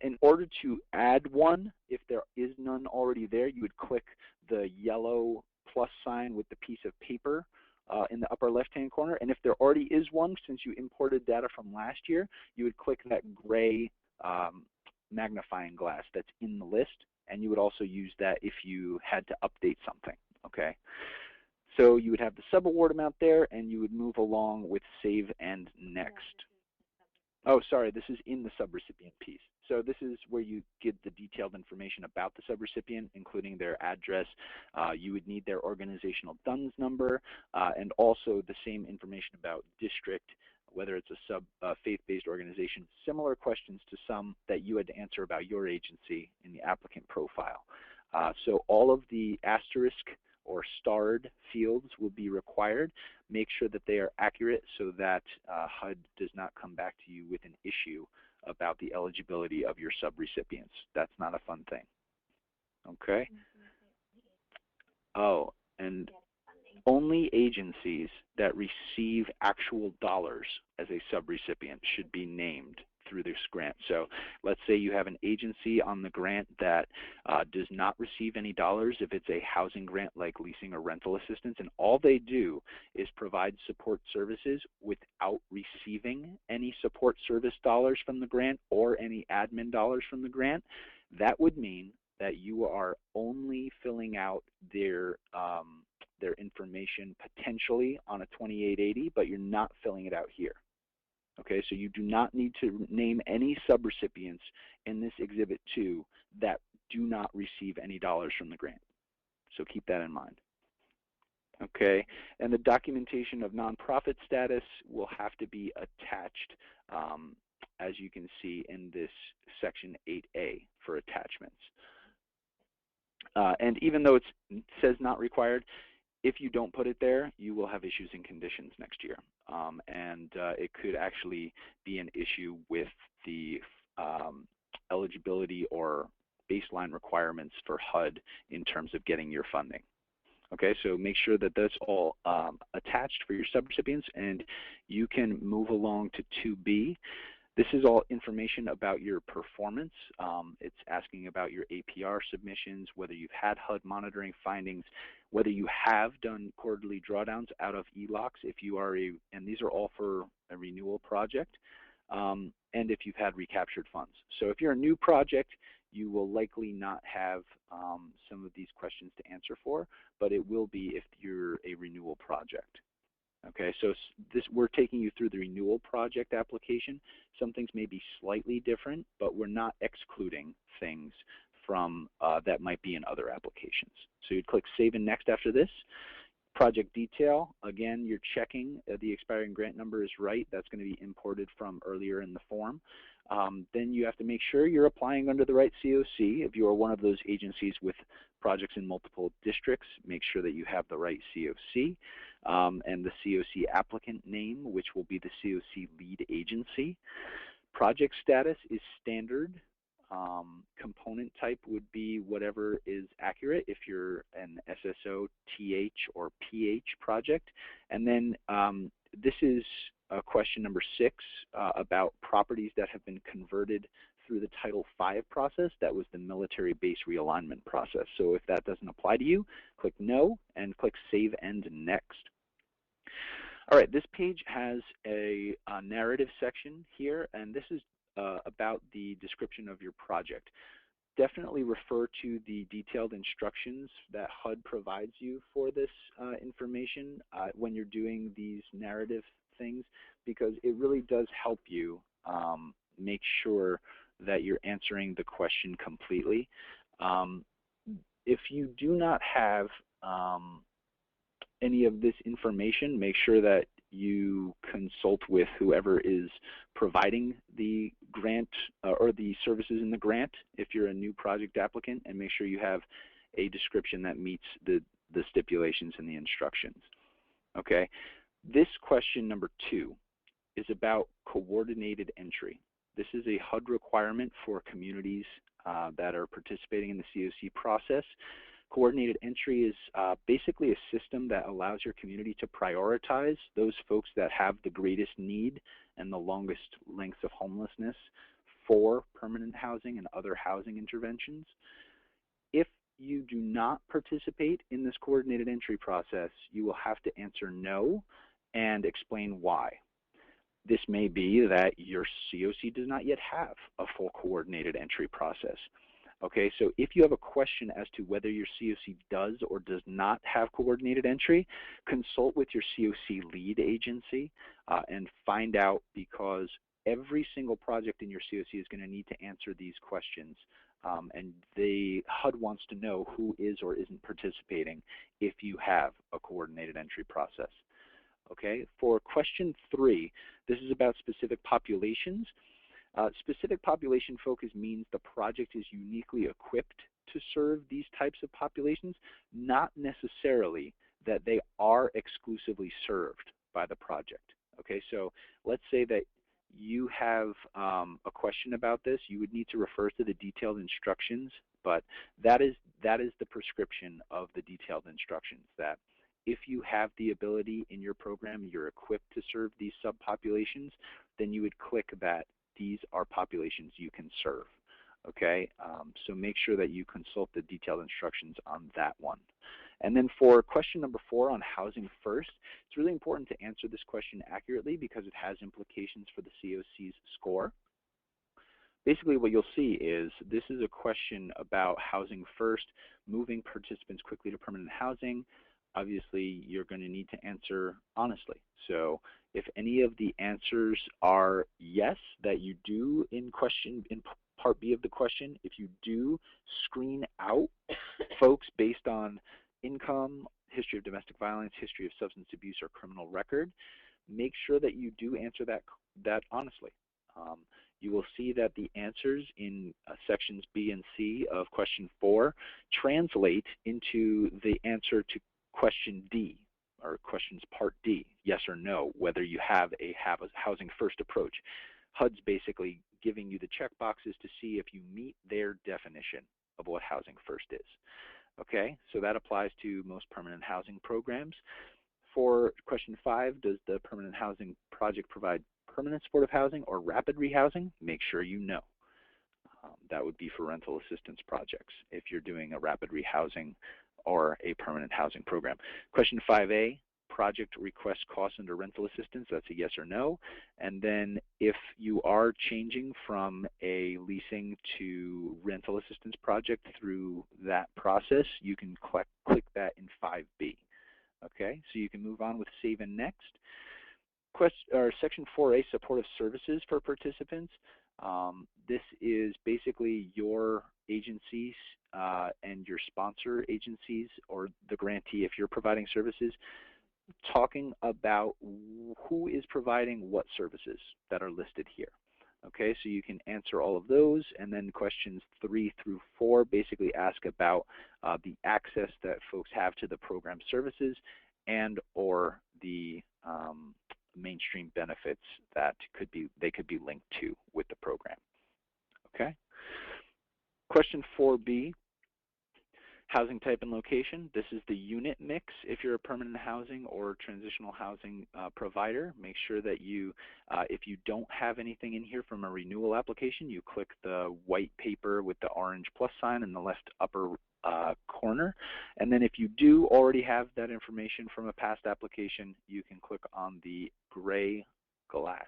In order to add one, if there is none already there, you would click the yellow plus sign with the piece of paper in the upper left-hand corner. And if there already is one, since you imported data from last year, you would click that gray magnifying glass that's in the list, and you would also use that if you had to update something, okay? So you would have the subaward amount there, and you would move along with save and next. Oh, sorry, this is in the subrecipient piece. So this is where you get the detailed information about the subrecipient, including their address. You would need their organizational DUNS number, and also the same information about district, whether it's a faith-based organization. Similar questions to some that you had to answer about your agency in the applicant profile. So all of the asterisk or starred fields will be required. Make sure that they are accurate so that HUD does not come back to you with an issue about the eligibility of your subrecipients. That's not a fun thing. Okay? Oh, and only agencies that receive actual dollars as a subrecipient should be named through this grant. So let's say you have an agency on the grant that does not receive any dollars if it's a housing grant like leasing or rental assistance, and all they do is provide support services without receiving any support service dollars from the grant or any admin dollars from the grant. That would mean that you are only filling out their information potentially on a 2880, but you're not filling it out here. Okay, so you do not need to name any subrecipients in this Exhibit 2 that do not receive any dollars from the grant. So keep that in mind. Okay, and the documentation of nonprofit status will have to be attached, as you can see in this Section 8A for attachments. And even though it says not required, if you don't put it there, you will have issues in conditions next year. And it could actually be an issue with the eligibility or baseline requirements for HUD in terms of getting your funding. Okay, so make sure that that's all attached for your subrecipients, and you can move along to 2B. This is all information about your performance. It's asking about your APR submissions, whether you've had HUD monitoring findings, whether you have done quarterly drawdowns out of ELOCs if you are and these are all for a renewal project, and if you've had recaptured funds. So if you're a new project, you will likely not have some of these questions to answer for, but it will be if you're a renewal project. Okay, so we're taking you through the renewal project application. Some things may be slightly different, but we're not excluding things from that might be in other applications. So you'd click Save and Next after this. Project detail, again, you're checking the expiring grant number is right. That's going to be imported from earlier in the form. Then you have to make sure you're applying under the right COC. If you are one of those agencies with projects in multiple districts, make sure that you have the right COC and the COC applicant name, which will be the COC lead agency. Project status is standard. Component type would be whatever is accurate if you're an SSO, TH, or PH project. And then this is question number 6 about properties that have been converted through the Title V process. That was the military base realignment process. So if that doesn't apply to you, click No and click Save and Next. All right, this page has a narrative section here, and this is about the description of your project. Definitely refer to the detailed instructions that HUD provides you for this information when you're doing these narrative things, because it really does help you make sure that you're answering the question completely. If you do not have any of this information, make sure that you consult with whoever is providing the grant or the services in the grant if you're a new project applicant, and make sure you have a description that meets the stipulations and the instructions. Okay, this question number 2 is about coordinated entry. This is a HUD requirement for communities that are participating in the COC process. Coordinated entry is basically a system that allows your community to prioritize those folks that have the greatest need and the longest lengths of homelessness for permanent housing and other housing interventions. If you do not participate in this coordinated entry process, you will have to answer no and explain why. This may be that your COC does not yet have a full coordinated entry process. Okay, so if you have a question as to whether your COC does or does not have coordinated entry, consult with your COC lead agency and find out, because every single project in your COC is going to need to answer these questions. And the HUD wants to know who is or isn't participating if you have a coordinated entry process. Okay, for question 3, this is about specific populations. Specific population focus means the project is uniquely equipped to serve these types of populations, not necessarily that they are exclusively served by the project. Okay, so let's say that you have a question about this. You would need to refer to the detailed instructions, but that is the prescription of the detailed instructions, that if you have the ability in your program, you're equipped to serve these subpopulations, then you would click that these are populations you can serve. Okay, so make sure that you consult the detailed instructions on that one. And then for question number 4 on housing first, it's really important to answer this question accurately because it has implications for the COC's score. Basically what you'll see is this is a question about housing first, moving participants quickly to permanent housing. Obviously, you're going to need to answer honestly. So if any of the answers are yes, that you do in part B of the question, if you do screen out folks based on income, history of domestic violence, history of substance abuse, or criminal record, make sure that you do answer that honestly. You will see that the answers in sections B and C of question 4 translate into the answer to question D, or questions part D, yes or no, whether you have a housing first approach. HUD's basically giving you the check boxes to see if you meet their definition of what housing first is. Okay, so that applies to most permanent housing programs. For question 5, does the permanent housing project provide permanent supportive housing or rapid rehousing? Make sure you know. That would be for rental assistance projects if you're doing a rapid rehousing or a permanent housing program. Question 5A, project request costs under rental assistance, that's a yes or no. And then if you are changing from a leasing to rental assistance project through that process, you can click that in 5B. Okay, so you can move on with save and next. Section 4A, supportive services for participants. This is basically your agencies and your sponsor agencies, or the grantee if you're providing services, talking about who is providing what services that are listed here. Okay, so you can answer all of those, and then questions 3 through 4 basically ask about the access that folks have to the program services and or the mainstream benefits that they could be linked to with the program. Okay. Question 4B, housing type and location. This is the unit mix. If you're a permanent housing or transitional housing provider, make sure that you, if you don't have anything in here from a renewal application, you click the white paper with the orange plus sign in the left upper corner. And then if you do already have that information from a past application, you can click on the gray glass.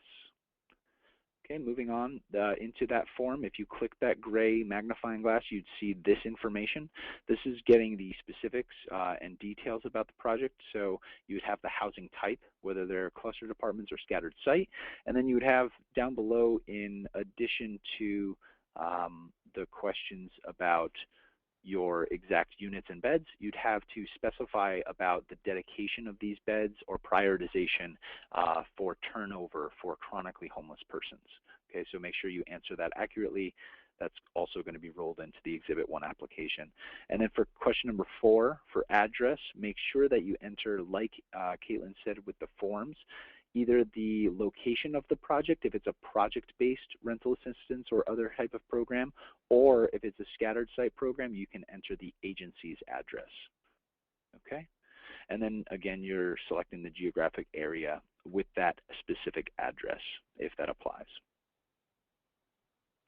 Okay, moving on into that form, if you click that gray magnifying glass, you'd see this information. This is getting the specifics and details about the project. So you would have the housing type, whether they're clustered apartments or scattered site. And then you would have down below, in addition to the questions about your exact units and beds, you'd have to specify about the dedication of these beds or prioritization for turnover for chronically homeless persons. Okay, so make sure you answer that accurately. That's also going to be rolled into the Exhibit 1 application. And then for question number 4, for address, make sure that you enter, like Caitlin said with the forms, either the location of the project, if it's a project-based rental assistance or other type of program, or if it's a scattered site program, you can enter the agency's address. Okay? And then again, you're selecting the geographic area with that specific address, if that applies.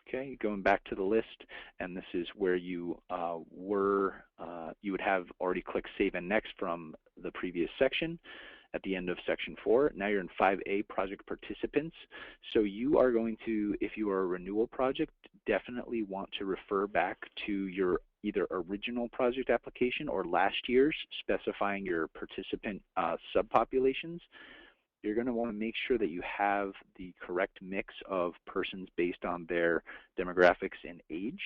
Okay, going back to the list, and this is where you you would have already clicked Save and Next from the previous section at the end of section 4. Now you're in 5A, Project Participants. So you are going to, if you are a renewal project, definitely want to refer back to your either original project application or last year's, specifying your participant subpopulations. You're going to want to make sure that you have the correct mix of persons based on their demographics and age,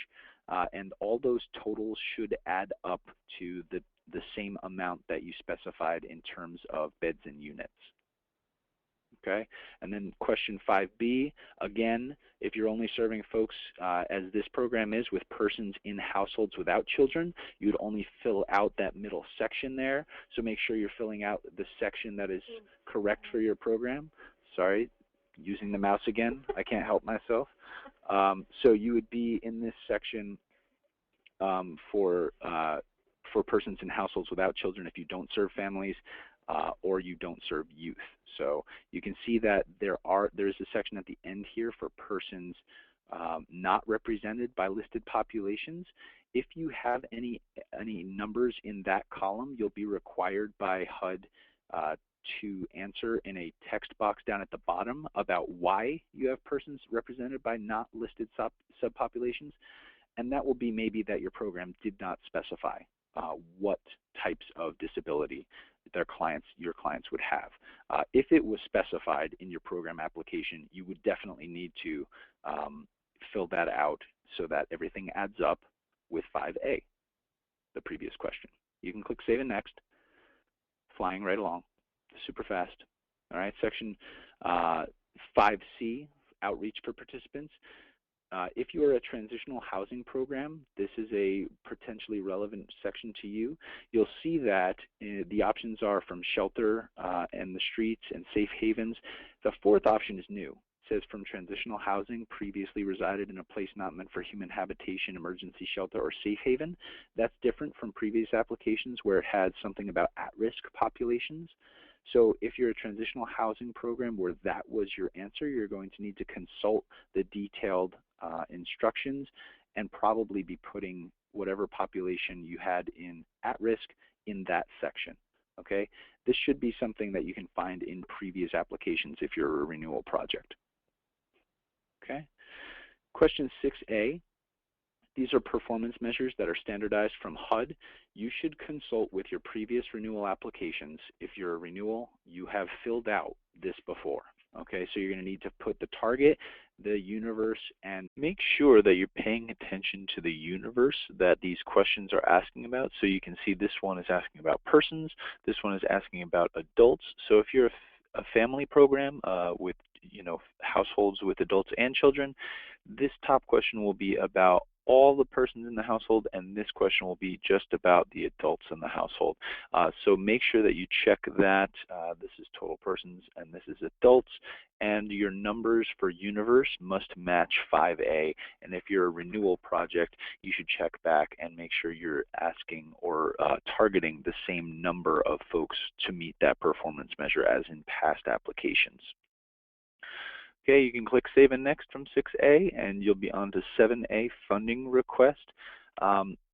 and all those totals should add up to the same amount that you specified in terms of beds and units. Okay, and then question 5B, again, if you're only serving folks, as this program is, with persons in households without children, you would only fill out that middle section there. So make sure you're filling out the section that is correct for your program. Sorry, using the mouse again, I can't help myself. So you would be in this section for persons in households without children if you don't serve families, or you don't serve youth. So you can see that there's a section at the end here for persons not represented by listed populations. If you have any numbers in that column, you'll be required by HUD to answer in a text box down at the bottom about why you have persons represented by not listed subpopulations, and that will be maybe that your program did not specify what types of disability your clients would have. If it was specified in your program application, you would definitely need to fill that out so that everything adds up with 5A, the previous question. You can click Save and Next, flying right along, super fast. All right, section 5C, Outreach for Participants. If you are a transitional housing program, this is a potentially relevant section to you. You'll see that the options are from shelter and the streets and safe havens. The fourth option is new. It says from transitional housing, previously resided in a place not meant for human habitation, emergency shelter, or safe haven. That's different from previous applications where it had something about at-risk populations. So if you're a transitional housing program where that was your answer, you're going to need to consult the detailed instructions and probably be putting whatever population you had in at risk in that section. Okay, this should be something that you can find in previous applications if you're a renewal project. Okay, question 6A. These are performance measures that are standardized from HUD. You should consult with your previous renewal applications. If you're a renewal, you have filled out this before. Okay, so you're going to need to put the target, the universe, and make sure that you're paying attention to the universe that these questions are asking about. So you can see this one is asking about persons, this one is asking about adults. So if you're a family program with households with adults and children, this top question will be about all the persons in the household, and this question will be just about the adults in the household. So make sure that you check that. This is total persons and this is adults, and your numbers for universe must match 5A. And if you're a renewal project, you should check back and make sure you're asking or targeting the same number of folks to meet that performance measure as in past applications. Okay, you can click Save and Next from 6A, and you'll be on to 7A, Funding Request.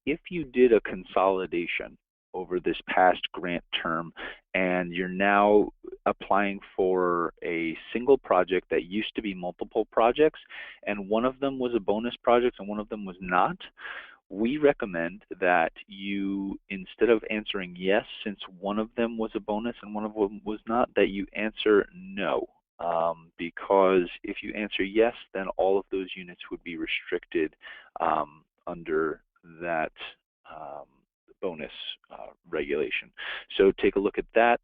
If you did a consolidation over this past grant term and you're now applying for a single project that used to be multiple projects, and one of them was a bonus project and one of them was not, we recommend that you, instead of answering yes, since one of them was a bonus and one of them was not, that you answer no. Because if you answer yes, then all of those units would be restricted under that bonus regulation. So take a look at that.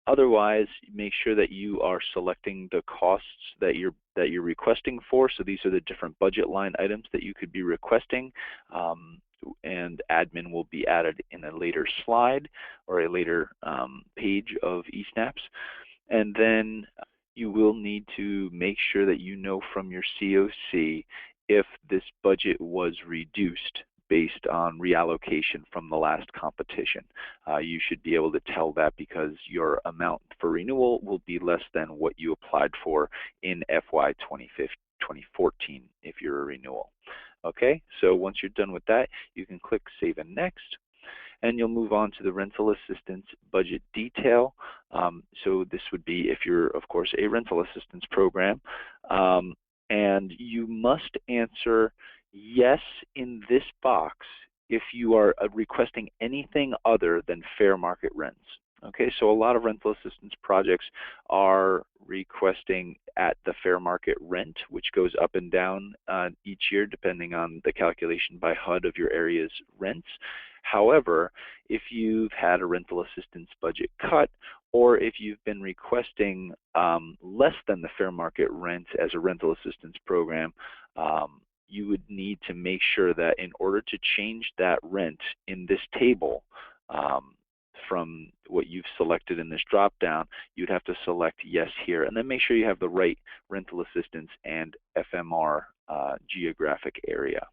Otherwise, make sure that you are selecting the costs that you're requesting for. So these are the different budget line items that you could be requesting, and admin will be added in a later slide or a later page of eSNAPs. And then you will need to make sure that you know from your COC if this budget was reduced based on reallocation from the last competition. You should be able to tell that because your amount for renewal will be less than what you applied for in FY2014 if you're a renewal. Okay, so once you're done with that, you can click Save and Next, and you'll move on to the rental assistance budget detail. So this would be if you're, of course, a rental assistance program. And you must answer yes in this box if you are requesting anything other than fair market rents. Okay, so a lot of rental assistance projects are requesting at the fair market rent, which goes up and down each year depending on the calculation by HUD of your area's rents. However, if you've had a rental assistance budget cut, or if you've been requesting less than the fair market rent as a rental assistance program, you would need to make sure that in order to change that rent in this table, from what you've selected in this drop down, you'd have to select yes here, and then make sure you have the right rental assistance and FMR geographic area.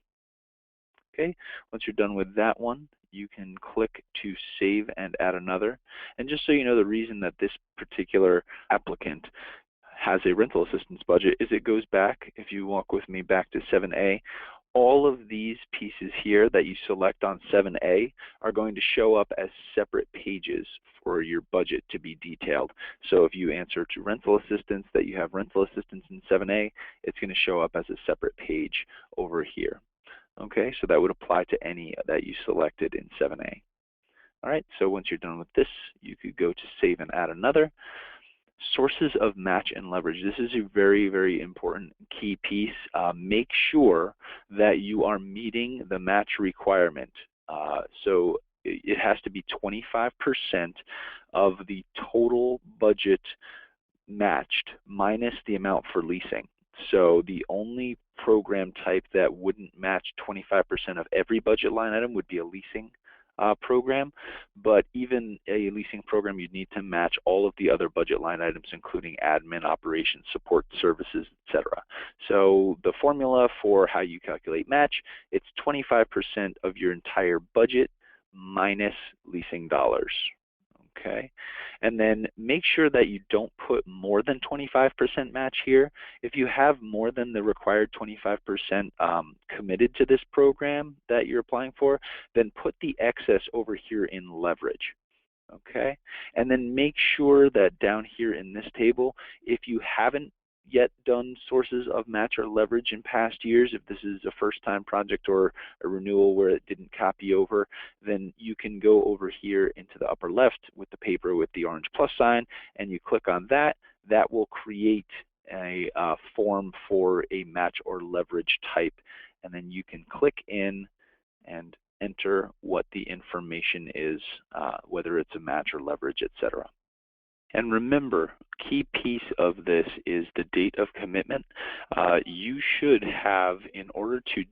Okay, once you're done with that one, you can click to save and add another. And just so you know, the reason that this particular applicant has a rental assistance budget is it goes back, if you walk with me back to 7A, all of these pieces here that you select on 7A are going to show up as separate pages for your budget to be detailed. So if you answer to rental assistance that you have rental assistance in 7A, it's going to show up as a separate page over here. Okay, so that would apply to any that you selected in 7A. All right, so once you're done with this, you could go to save and add another. Sources of match and leverage. This is a very, very important key piece. Make sure that you are meeting the match requirement. So it has to be 25% of the total budget matched minus the amount for leasing. So the only program type that wouldn't match 25% of every budget line item would be a leasing program, but even a leasing program, you'd need to match all of the other budget line items, including admin, operations, support services, etc. So the formula for how you calculate match, it's 25% of your entire budget minus leasing dollars. Okay, and then make sure that you don't put more than 25% match here. If you have more than the required 25% committed to this program that you're applying for, then put the excess over here in leverage. Okay, and then make sure that down here in this table, if you haven't yet done sources of match or leverage in past years, if this is a first-time project or a renewal where it didn't copy over, then you can go over here into the upper left with the paper with the orange plus sign, and you click on that. That will create a form for a match or leverage type, and then you can click in and enter what the information is, whether it's a match or leverage, etc. And remember, key piece of this is the date of commitment. You should have, in order to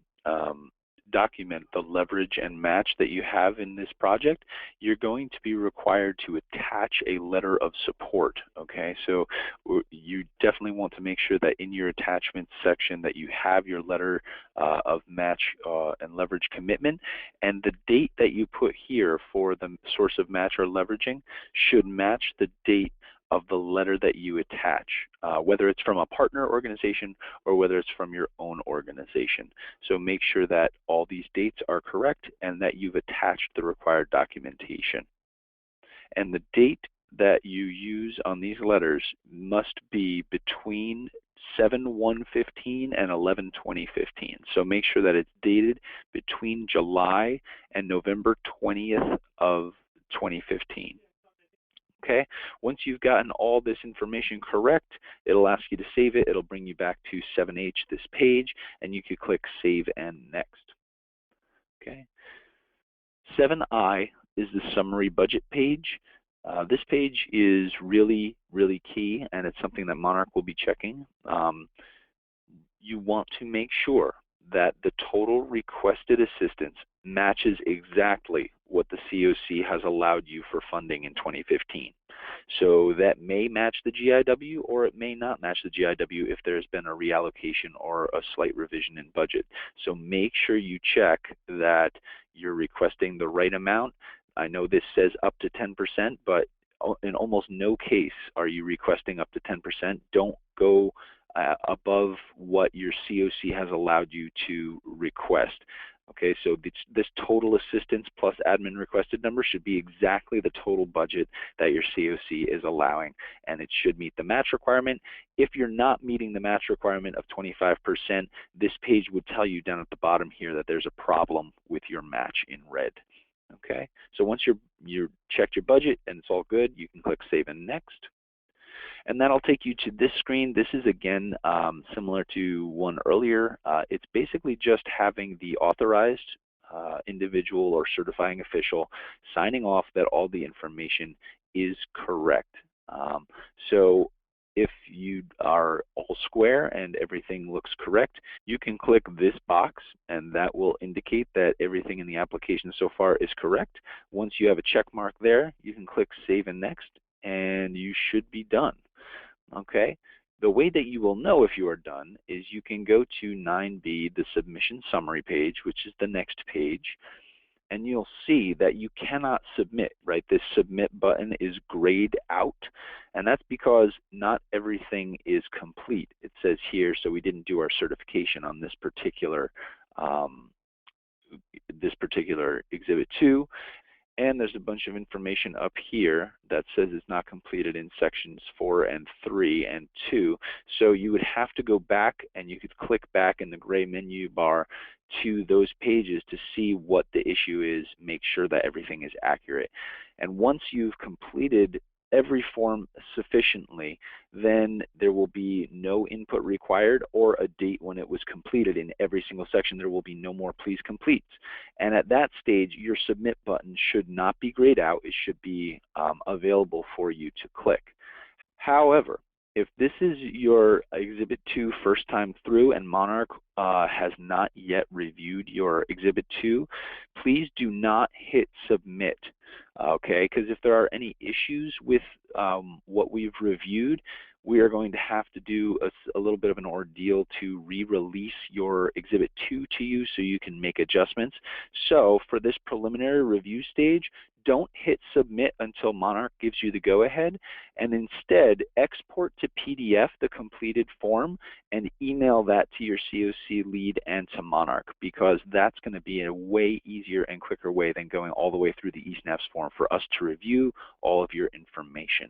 document the leverage and match that you have in this project, you're going to be required to attach a letter of support. Okay, so you definitely want to make sure that in your attachments section that you have your letter of match and leverage commitment, and the date that you put here for the source of match or leveraging should match the date of the letter that you attach, whether it's from a partner organization or whether it's from your own organization. So make sure that all these dates are correct and that you've attached the required documentation. And the date that you use on these letters must be between 7/1/15 and 11/2015. So make sure that it's dated between July and November 20th of 2015. Okay, once you've gotten all this information correct, it'll ask you to save it. It'll bring you back to 7H, this page, and you can click Save and Next. Okay, 7I is the summary budget page. This page is really, really key, and it's something that Monarch will be checking. You want to make sure that the total requested assistance matches exactly what the COC has allowed you for funding in 2015. So that may match the GIW, or it may not match the GIW if there's been a reallocation or a slight revision in budget. So make sure you check that you're requesting the right amount. I know this says up to 10%, but in almost no case are you requesting up to 10%. Don't go above what your COC has allowed you to request. Okay, so this total assistance plus admin requested number should be exactly the total budget that your COC is allowing, and it should meet the match requirement. If you're not meeting the match requirement of 25%, this page would tell you down at the bottom here that there's a problem with your match in red. Okay, so once you're checked your budget and it's all good, you can click Save and Next. And that'll take you to this screen. This is, again, similar to one earlier. It's basically just having the authorized individual or certifying official signing off that all the information is correct. So if you are all square and everything looks correct, you can click this box, and that will indicate that everything in the application so far is correct. Once you have a check mark there, you can click Save and Next, and you should be done. Okay, the way that you will know if you are done is you can go to 9B, the submission summary page, which is the next page, and you'll see that you cannot submit, right? This submit button is grayed out, and that's because not everything is complete. It says here, so we didn't do our certification on this particular Exhibit 2. And there's a bunch of information up here that says it's not completed in sections 4 and 3 and 2. So you would have to go back, and you could click back in the gray menu bar to those pages to see what the issue is, make sure that everything is accurate. And once you've completed every form sufficiently, then there will be no input required or a date when it was completed in every single section. There will be no more please completes. And at that stage, your submit button should not be grayed out. It should be available for you to click. However, if this is your Exhibit 2 first time through and Monarch has not yet reviewed your Exhibit 2, please do not hit submit, okay? Because if there are any issues with what we've reviewed, we are going to have to do a little bit of an ordeal to re-release your Exhibit 2 to you so you can make adjustments. So for this preliminary review stage, don't hit submit until Monarch gives you the go-ahead, and instead export to PDF the completed form and email that to your COC lead and to Monarch, because that's going to be a way easier and quicker way than going all the way through the eSNAPS form for us to review all of your information.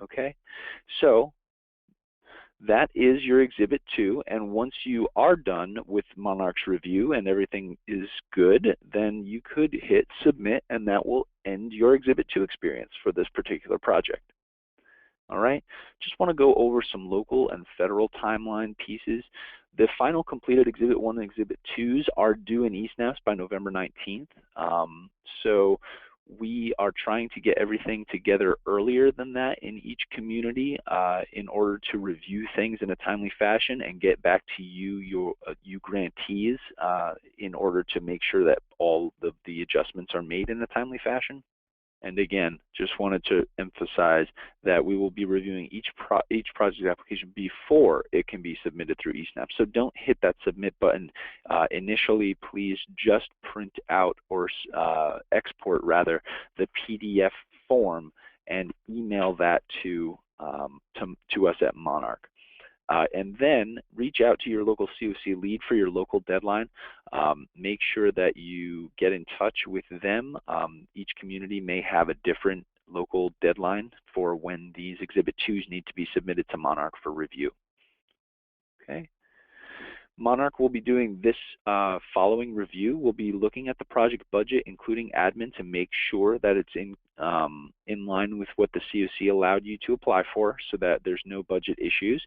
Okay, so that is your Exhibit 2, and once you are done with Monarch's review and everything is good, then you could hit submit, and that will end your Exhibit 2 experience for this particular project. All right, just want to go over some local and federal timeline pieces. The final completed Exhibit 1 and Exhibit 2s are due in eSNAPS by November 19th. So we are trying to get everything together earlier than that in each community in order to review things in a timely fashion and get back to you, you grantees, in order to make sure that all the adjustments are made in a timely fashion. And again, just wanted to emphasize that we will be reviewing each project application before it can be submitted through eSNAP. So don't hit that submit button initially. Please just print out or export rather the PDF form and email that to us at Monarch. And then reach out to your local COC lead for your local deadline. Make sure that you get in touch with them. Each community may have a different local deadline for when these Exhibit 2s need to be submitted to Monarch for review. Okay. Monarch will be doing this following review. We'll be looking at the project budget, including admin, to make sure that it's in line with what the COC allowed you to apply for, so that there's no budget issues.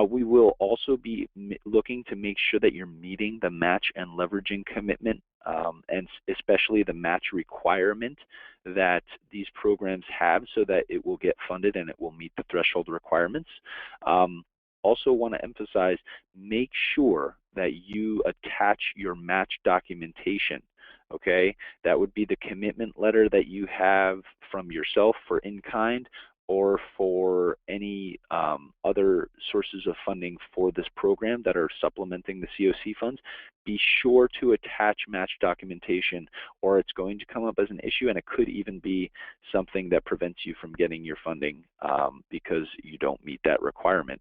We will also be looking to make sure that you're meeting the match and leveraging commitment, and especially the match requirement that these programs have, so that it will get funded and it will meet the threshold requirements. Also want to emphasize, make sure that you attach your match documentation Okay, that would be the commitment letter that you have from yourself for in-kind or for any other sources of funding for this program that are supplementing the COC funds. Be sure to attach match documentation, or it's going to come up as an issue, and it could even be something that prevents you from getting your funding because you don't meet that requirement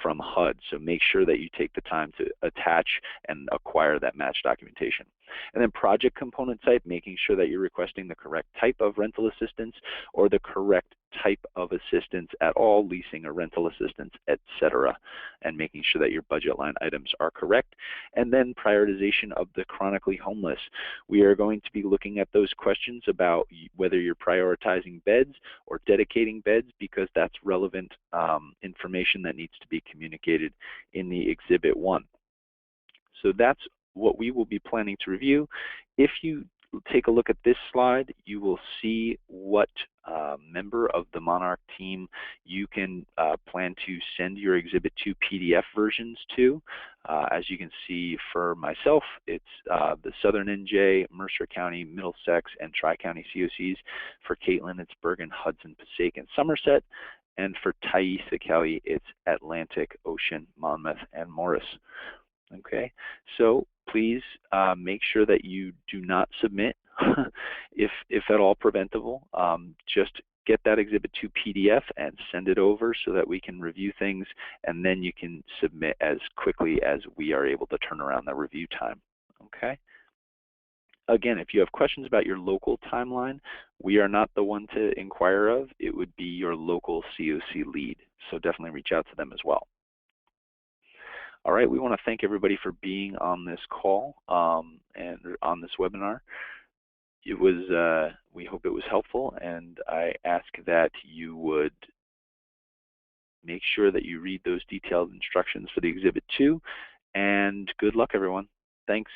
from HUD. So make sure that you take the time to attach and acquire that match documentation. And then project component type, making sure that you're requesting the correct type of rental assistance or the correct type of assistance at all, leasing or rental assistance, etc., and making sure that your budget line items are correct. And then prioritization of the chronically homeless. We are going to be looking at those questions about whether you're prioritizing beds or dedicating beds, because that's relevant information that needs to be communicated in the Exhibit 1. So that's what we will be planning to review. If you take a look at this slide, you will see what member of the Monarch team you can plan to send your Exhibit 2 PDF versions to. As you can see, for myself, it's the Southern NJ, Mercer County, Middlesex, and Tri-County COCs. For Caitlin, it's Bergen, Hudson, Passaic, and Somerset. And for Thais, the Kelly, it's Atlantic, Ocean, Monmouth, and Morris. Okay, so please make sure that you do not submit if at all preventable. Just get that Exhibit 2 PDF and send it over so that we can review things, and then you can submit as quickly as we are able to turn around the review time. Okay. Again, if you have questions about your local timeline, we are not the one to inquire of. It would be your local COC lead, so definitely reach out to them as well. All right, we want to thank everybody for being on this call and on this webinar. It was, we hope it was helpful, and I ask that you would make sure that you read those detailed instructions for the Exhibit 2, and good luck, everyone. Thanks.